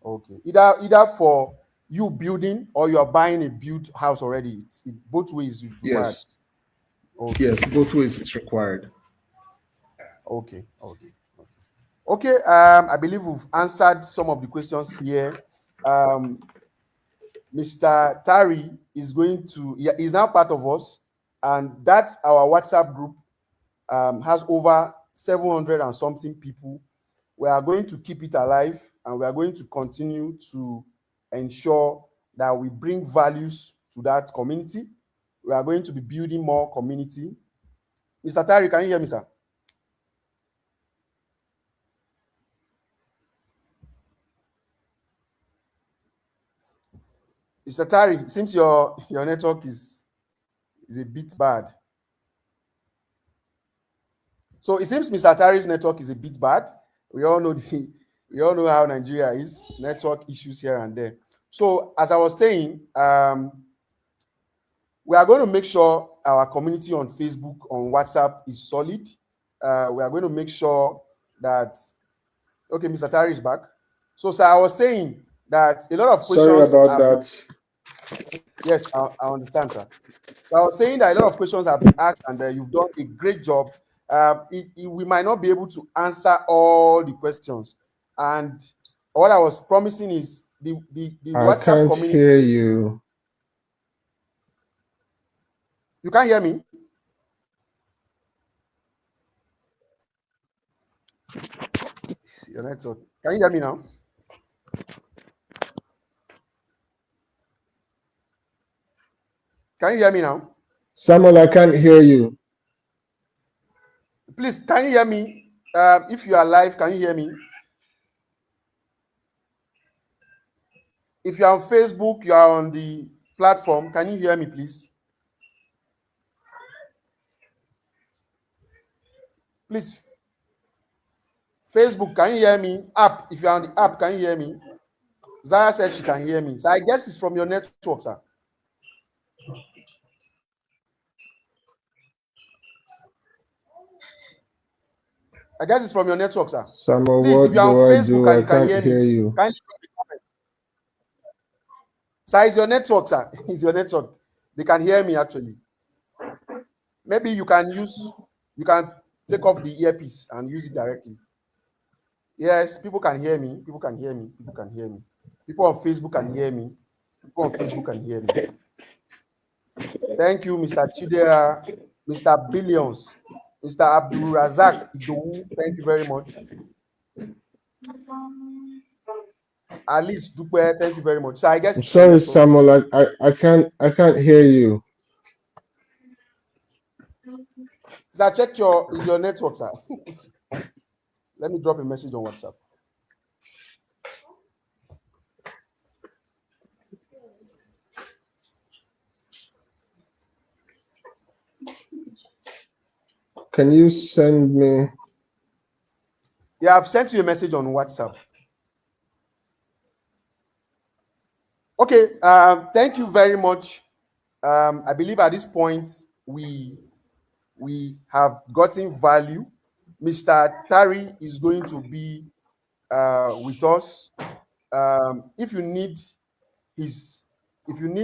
Speaker 2: okay. Either for you building or you are buying a built house already. Both ways is required.
Speaker 1: Yes,
Speaker 2: Okay,
Speaker 1: yes, both ways it's required.
Speaker 2: okay, okay, okay. Okay, I believe we've answered some of the questions here. Mr. Tari is going to, yeah, he's now part of us, and that's our WhatsApp group. Has over 700 and something people. We are going to keep it alive, and we are going to continue to ensure that we bring values to that community. We are going to be building more community. Mr. Tari, can you hear me, sir? Mr. Tari, seems your network is a bit bad. So it seems Mr. Tari's network is a bit bad. We all know we all know how Nigeria is, network issues here and there. So as I was saying, we are going to make sure our community on Facebook, on WhatsApp is solid. We are going to make sure that, okay, Mr. Tari is back. So, sir, I was saying that a lot of
Speaker 3: Sorry
Speaker 2: questions
Speaker 3: about
Speaker 2: have been,
Speaker 3: that.
Speaker 2: yes, I understand, sir. So I was saying that a lot of questions have been asked, and you've done a great job. We might not be able to answer all the questions, and what I was promising is the
Speaker 3: I
Speaker 2: WhatsApp
Speaker 3: can't
Speaker 2: community.
Speaker 3: hear you.
Speaker 2: You can't hear me? Your network. Can you hear me now? Can you hear me now?
Speaker 3: Samuel, I can't hear you.
Speaker 2: Please, can you hear me? If you are live, can you hear me? If you are on Facebook, you are on the platform, can you hear me, please? Please, Facebook, can you hear me? App, if you are on the app, can you hear me? Zara said she can hear me. So I guess it's from your network, sir. I guess it's from your network, sir.
Speaker 3: Samuel,
Speaker 2: Please, if
Speaker 3: what
Speaker 2: you are on
Speaker 3: do I
Speaker 2: Facebook
Speaker 3: do?
Speaker 2: and
Speaker 3: I
Speaker 2: you can
Speaker 3: can't
Speaker 2: hear me,
Speaker 3: hear you.
Speaker 2: can you drop a comment? Sir, it's your network, sir. It's your network. They can hear me actually. Maybe you can take off the earpiece and use it directly. Yes, people can hear me. People can hear me. People can hear me. People on Facebook can hear me. People on Facebook can hear me. Thank you, Mr. Chidera, Mr. Billions, Mr. Abdul Razak Idowu. Thank you very much. Alice Dupe, thank you very much. So I guess
Speaker 3: I'm
Speaker 2: it's your
Speaker 3: sorry,
Speaker 2: network, sir.
Speaker 3: Samuel. I can't hear you.
Speaker 2: Sir, check is your network, sir. Let me drop a message on WhatsApp.
Speaker 3: Can you send me?
Speaker 2: Yeah, I've sent you a message on WhatsApp. Okay, thank you very much. I believe at this point we have gotten value. Mr. Tari is going to be with us. If you need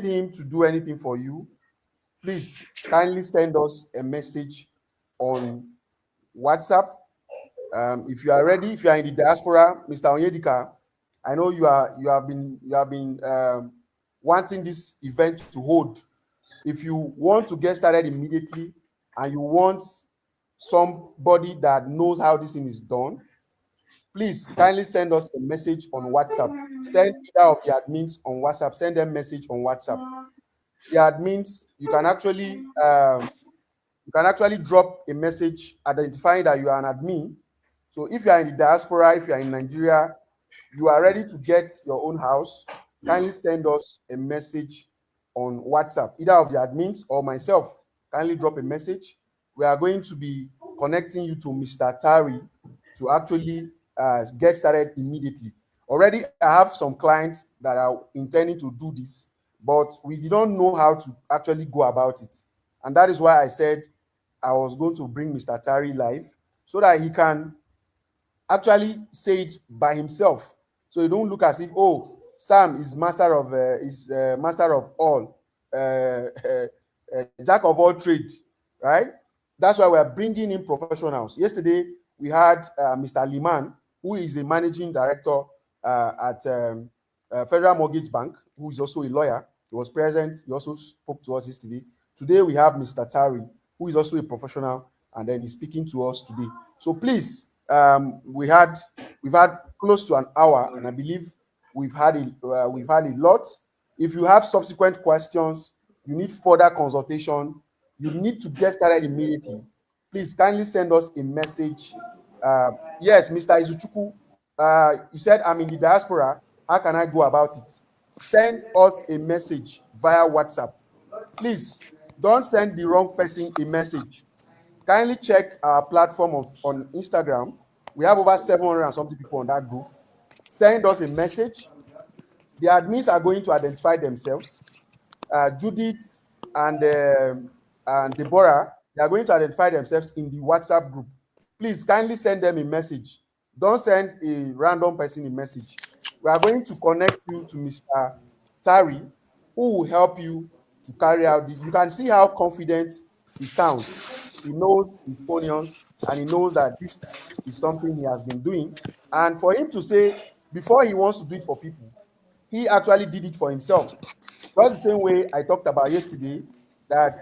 Speaker 2: him to do anything for you, please kindly send us a message on WhatsApp. If you are ready, if you are in the diaspora, Mr. Onyedika, I know you have been wanting this event to hold. If you want to get started immediately and you want somebody that knows how this thing is done, please kindly send us a message on WhatsApp. Send either of the admins on WhatsApp. Send them message on WhatsApp. The admins, you can actually drop a message identifying that you are an admin. So if you are in the diaspora, if you are in Nigeria, you are ready to get your own house, kindly send us a message on WhatsApp, either of the admins or myself. Kindly drop a message. We are going to be connecting you to Mr. Tari to actually get started immediately. Already, I have some clients that are intending to do this, but we didn't know how to actually go about it. And that is why I said I was going to bring Mr. Tari live so that he can actually say it by himself. So you don't look as if, oh, Sam is master of all, jack of all trade, right? That's why we are bringing in professionals. Yesterday, we had Mr. Liman, who is a managing director at Federal Mortgage Bank, who is also a lawyer. He was present. He also spoke to us yesterday. Today, we have Mr. Tari, who is also a professional, and then he's speaking to us today. So please, we've had close to an hour, and I believe we've had a lot. If you have subsequent questions, you need further consultation, you need to get started immediately, please kindly send us a message. Yes, Mr. Izuchukwu, you said I'm in the diaspora. How can I go about it? Send us a message via WhatsApp. Please don't send the wrong person a message. Kindly check our platform on Instagram. We have over 700 and something people on that group. Send us a message. The admins are going to identify themselves. Judith and Deborah, they are going to identify themselves in the WhatsApp group. Please kindly send them a message. Don't send a random person a message. We are going to connect you to Mr. Tari, who will help you to carry out you can see how confident he sounds. He knows his onions, and he knows that this is something he has been doing. And for him to say, before he wants to do it for people, he actually did it for himself. That's the same way I talked about yesterday, that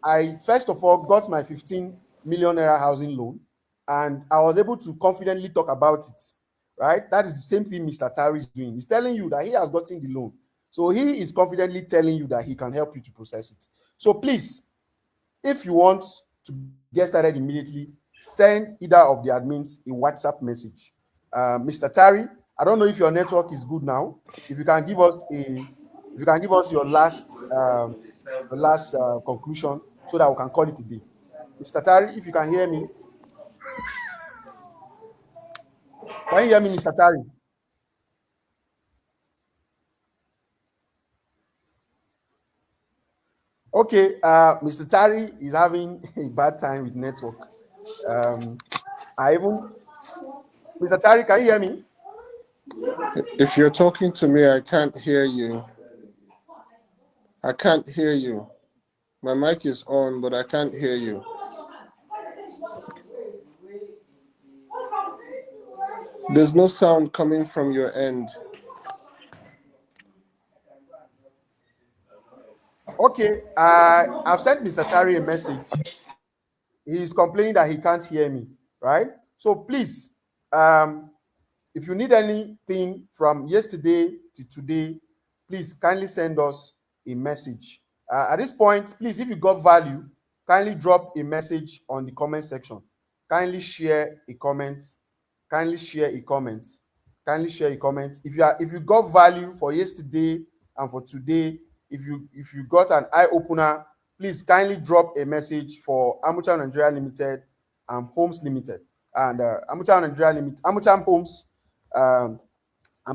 Speaker 2: I first of all got my 15 million naira housing loan, and I was able to confidently talk about it, right? That is the same thing Mr. Tari is doing. He's telling you that he has gotten the loan. So he is confidently telling you that he can help you to process it. So please, if you want to get started immediately, send either of the admins a WhatsApp message. Mr. Tari, I don't know if your network is good now. If you can give us your last conclusion so that we can call it a day. Mr. Tari, if you can hear me. Can you hear me, Mr. Tari? Okay, Mr. Tari is having a bad time with network. Mr. Tari, can you hear me?
Speaker 1: If you're talking to me, I can't hear you. I can't hear you. My mic is on, but I can't hear you. There's no sound coming from your end.
Speaker 2: Okay, I've sent Mr. Tari a message. He's complaining that he can't hear me, right? So please, if you need anything from yesterday to today, please kindly send us a message. At this point, please, if you got value, kindly drop a message on the comment section. Kindly share a comment. Kindly share a comment. Kindly share a comment. If you got value for yesterday and for today, if you got an eye opener, please kindly drop a message for Amucha Nigeria Limited and Homes Limited, and Amucha Nigeria Limited, Amucha Homes and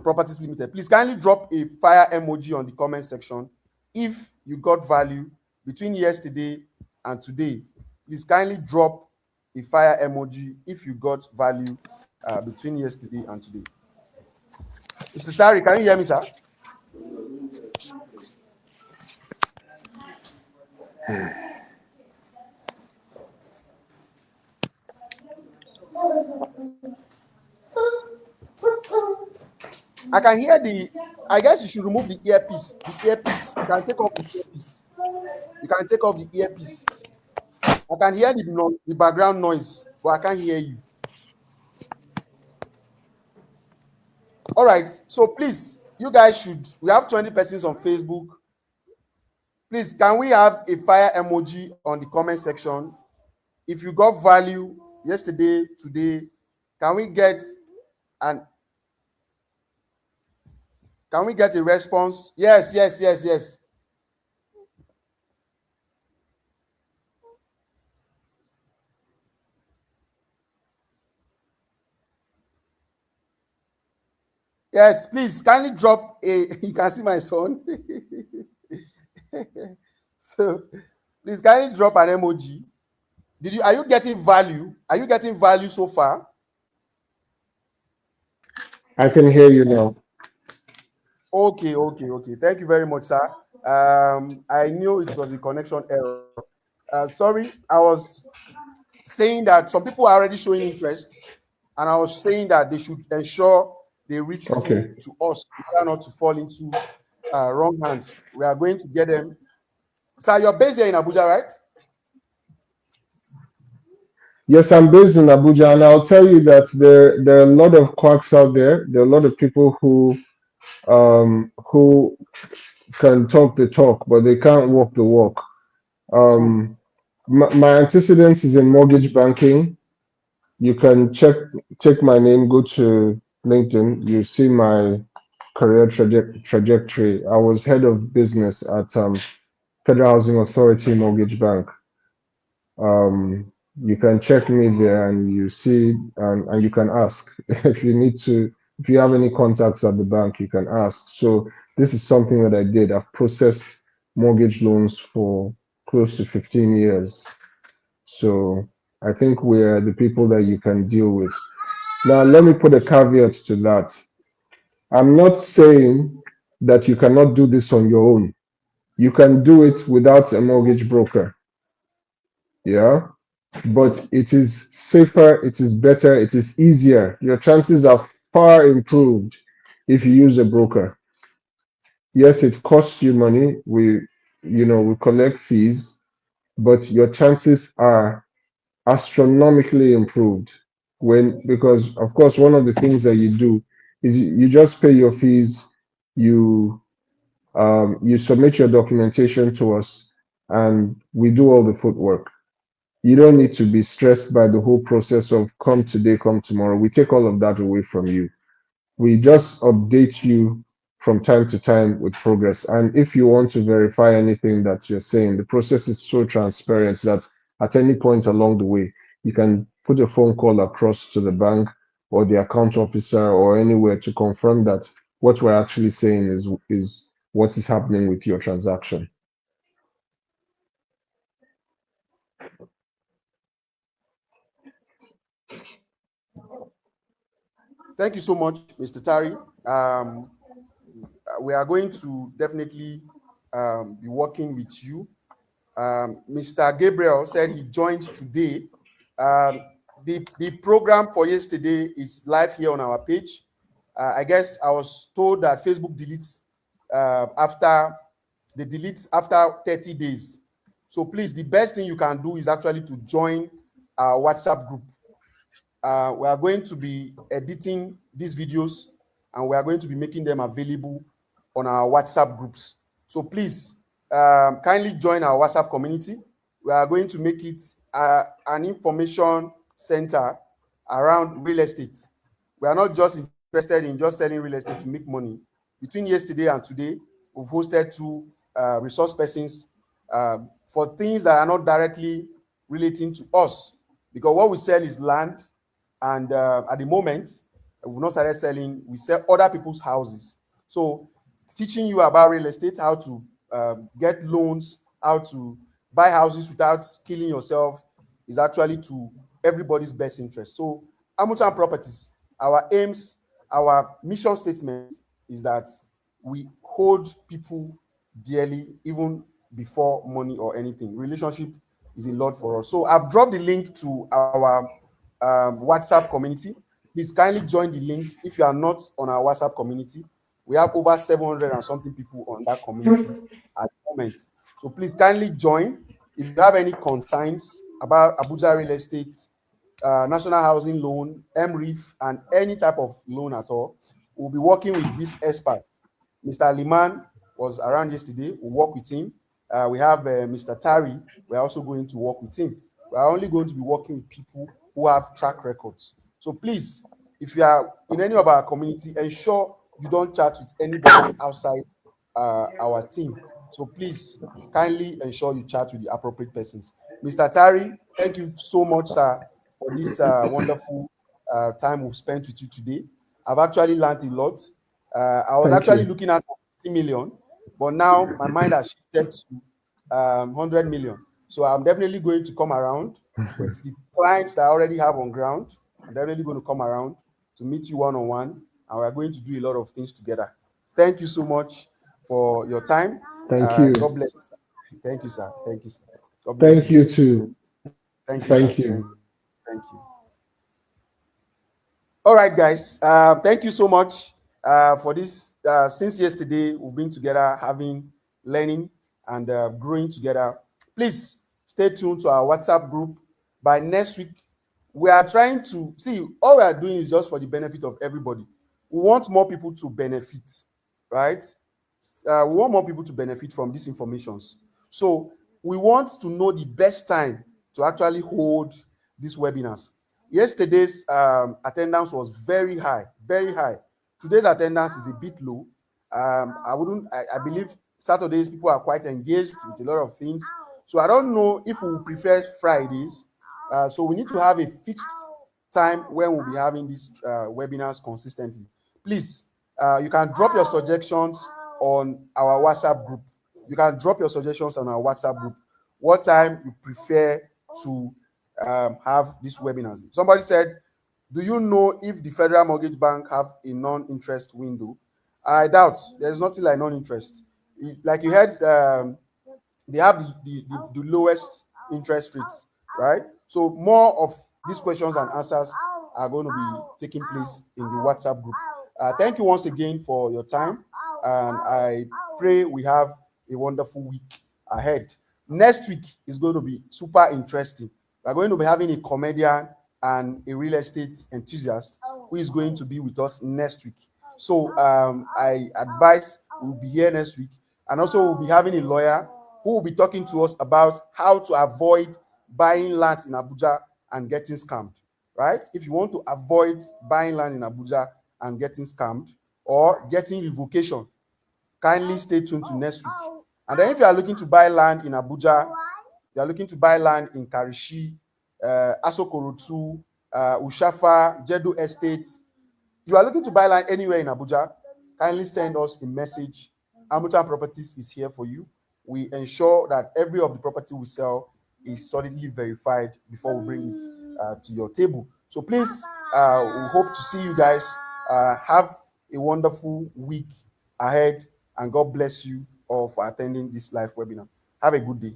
Speaker 2: Properties Limited. Please kindly drop a fire emoji on the comment section if you got value between yesterday and today. Please kindly drop a fire emoji if you got value between yesterday and today. Mr. Tari, can you hear me, sir? I can hear I guess you should remove the earpiece. The earpiece. You can take off the earpiece. You can take off the earpiece. I can hear the background noise, but I can't hear you. All right. So please, you guys we have 20 persons on Facebook. Please, can we have a fire emoji on the comment section? If you got value yesterday, today, can we get an can we get a response? Yes, yes, yes, yes. Yes, please kindly drop a you can see my son. So please kindly drop an emoji. Are you getting value? Are you getting value so far?
Speaker 3: I can hear you now.
Speaker 2: Okay, okay, okay. Thank you very much, sir. I knew it was a connection error. Sorry, I was saying that some people are already showing interest, and I was saying that they should ensure they reach through
Speaker 3: Okay.
Speaker 2: to us, not to fall into wrong hands. We are going to get them. Sir, you're based here in Abuja, right?
Speaker 3: Yes, I'm based in Abuja, and I'll tell you that there are a lot of quacks out there. There are a lot of people who can talk the talk, but they can't walk the walk.
Speaker 2: True.
Speaker 3: My antecedents is in mortgage banking. You can check my name, go to LinkedIn. You see my career trajectory. I was head of business at Federal Housing Authority Mortgage Bank. You can check me there, and you see, and you can ask if you need to. If you have any contacts at the bank, you can ask. So this is something that I did. I've processed mortgage loans for close to 15 years. So I think we're the people that you can deal with. Now, let me put a caveat to that. I'm not saying that you cannot do this on your own. You can do it without a mortgage broker. Yeah. But it is safer, it is better, it is easier. Your chances are far improved if you use a broker. Yes, it costs you money. We collect fees, but your chances are astronomically improved because of course one of the things that you do is you just pay your fees, you you submit your documentation to us, and we do all the footwork. You don't need to be stressed by the whole process of come today, come tomorrow. We take all of that away from you. We just update you from time to time with progress. And if you want to verify anything that you're saying, the process is so transparent that at any point along the way, you can put a phone call across to the bank or the account officer or anywhere to confirm that what we're actually saying is what is happening with your transaction.
Speaker 2: Thank you so much, Mr. Tari. We are going to definitely be working with you. Mr. Gabriel said he joined today. The program for yesterday is live here on our page. I guess I was told that Facebook deletes after 30 days. So please, the best thing you can do is actually to join our WhatsApp group. We are going to be editing these videos, and we are going to be making them available on our WhatsApp groups. So please kindly join our WhatsApp community. We are going to make it an information center around real estate. We are not just interested in just selling real estate to make money. Between yesterday and today, we've hosted two resource persons for things that are not directly relating to us, because what we sell is land, and at the moment we've not started selling. We sell other people's houses. So teaching you about real estate, how to get loans, how to buy houses without killing yourself, is actually to everybody's best interest. So Amutan Properties, our aims, our mission statement is that we hold people dearly, even before money or anything. Relationship is a lot for us. So I've dropped the link to our WhatsApp community. Please kindly join the link if you are not on our WhatsApp community. We have over 700 and something people on that community at the moment. So please kindly join. If you have any concerns, about Abuja real estate, national housing loan, MERIF, and any type of loan at all, we'll be working with these experts. Mr. Liman was around yesterday. We'll work with him. We have Mr. Tari. We're also going to work with him. We are only going to be working with people who have track records. So please, if you are in any of our community, ensure you don't chat with anybody outside our team. So please kindly ensure you chat with the appropriate persons. Mr. Tari, thank you so much, sir, for this wonderful time we've spent with you today. I've actually learned a lot. I was
Speaker 3: Thank
Speaker 2: actually
Speaker 3: you.
Speaker 2: looking at 50 million, but now my mind has shifted to 100 million. So I'm definitely going to come around with the clients that I already have on ground. I'm definitely going to come around to meet you one-on-one, and we're going to do a lot of things together. Thank you so much for your time.
Speaker 3: Thank you.
Speaker 2: God bless you, sir. Thank you, sir. Thank you, sir. God bless
Speaker 3: Thank
Speaker 2: you.
Speaker 3: you too.
Speaker 2: Thank you, sir.
Speaker 3: Thank you.
Speaker 2: Thank you. Thank you. All right, guys. Thank you so much for this. Since yesterday, we've been together, having learning and growing together. Please stay tuned to our WhatsApp group. By next week, we are trying to see, all we are doing is just for the benefit of everybody. We want more people to benefit, right? We want more people to benefit from these informations. So we want to know the best time to actually hold these webinars. Yesterday's attendance was very high, very high. Today's attendance is a bit low. I believe Saturdays people are quite engaged with a lot of things. So I don't know if we prefer Fridays. So we need to have a fixed time when we'll be having these webinars consistently. Please, you can drop your suggestions on our WhatsApp group. You can drop your suggestions on our WhatsApp group. What time you prefer to have these webinars? Somebody said, do you know if the Federal Mortgage Bank have a non-interest window? I doubt. There's nothing like non-interest. Like you heard, they have the lowest interest rates, right? So more of these questions and answers are going to be taking place in the WhatsApp group. Thank you once again for your time, and I pray we have a wonderful week ahead. Next week is going to be super interesting. We're going to be having a comedian and a real estate enthusiast who is going to be with us next week. So I advise we'll be here next week, and also we'll be having a lawyer who will be talking to us about how to avoid buying land in Abuja and getting scammed, right? If you want to avoid buying land in Abuja and getting scammed or getting revocation, kindly stay tuned to next week. And then if you are looking to buy land in Abuja, you are looking to buy land in Karishi, Asokorotu, Ushafa, Jedo Estate, you are looking to buy land anywhere in Abuja, kindly send us a message. Amutan Properties is here for you. We ensure that every of the property we sell is solidly verified before we bring it to your table. So please, we hope to see you guys. Have a wonderful week ahead, and God bless you all for attending this live webinar. Have a good day.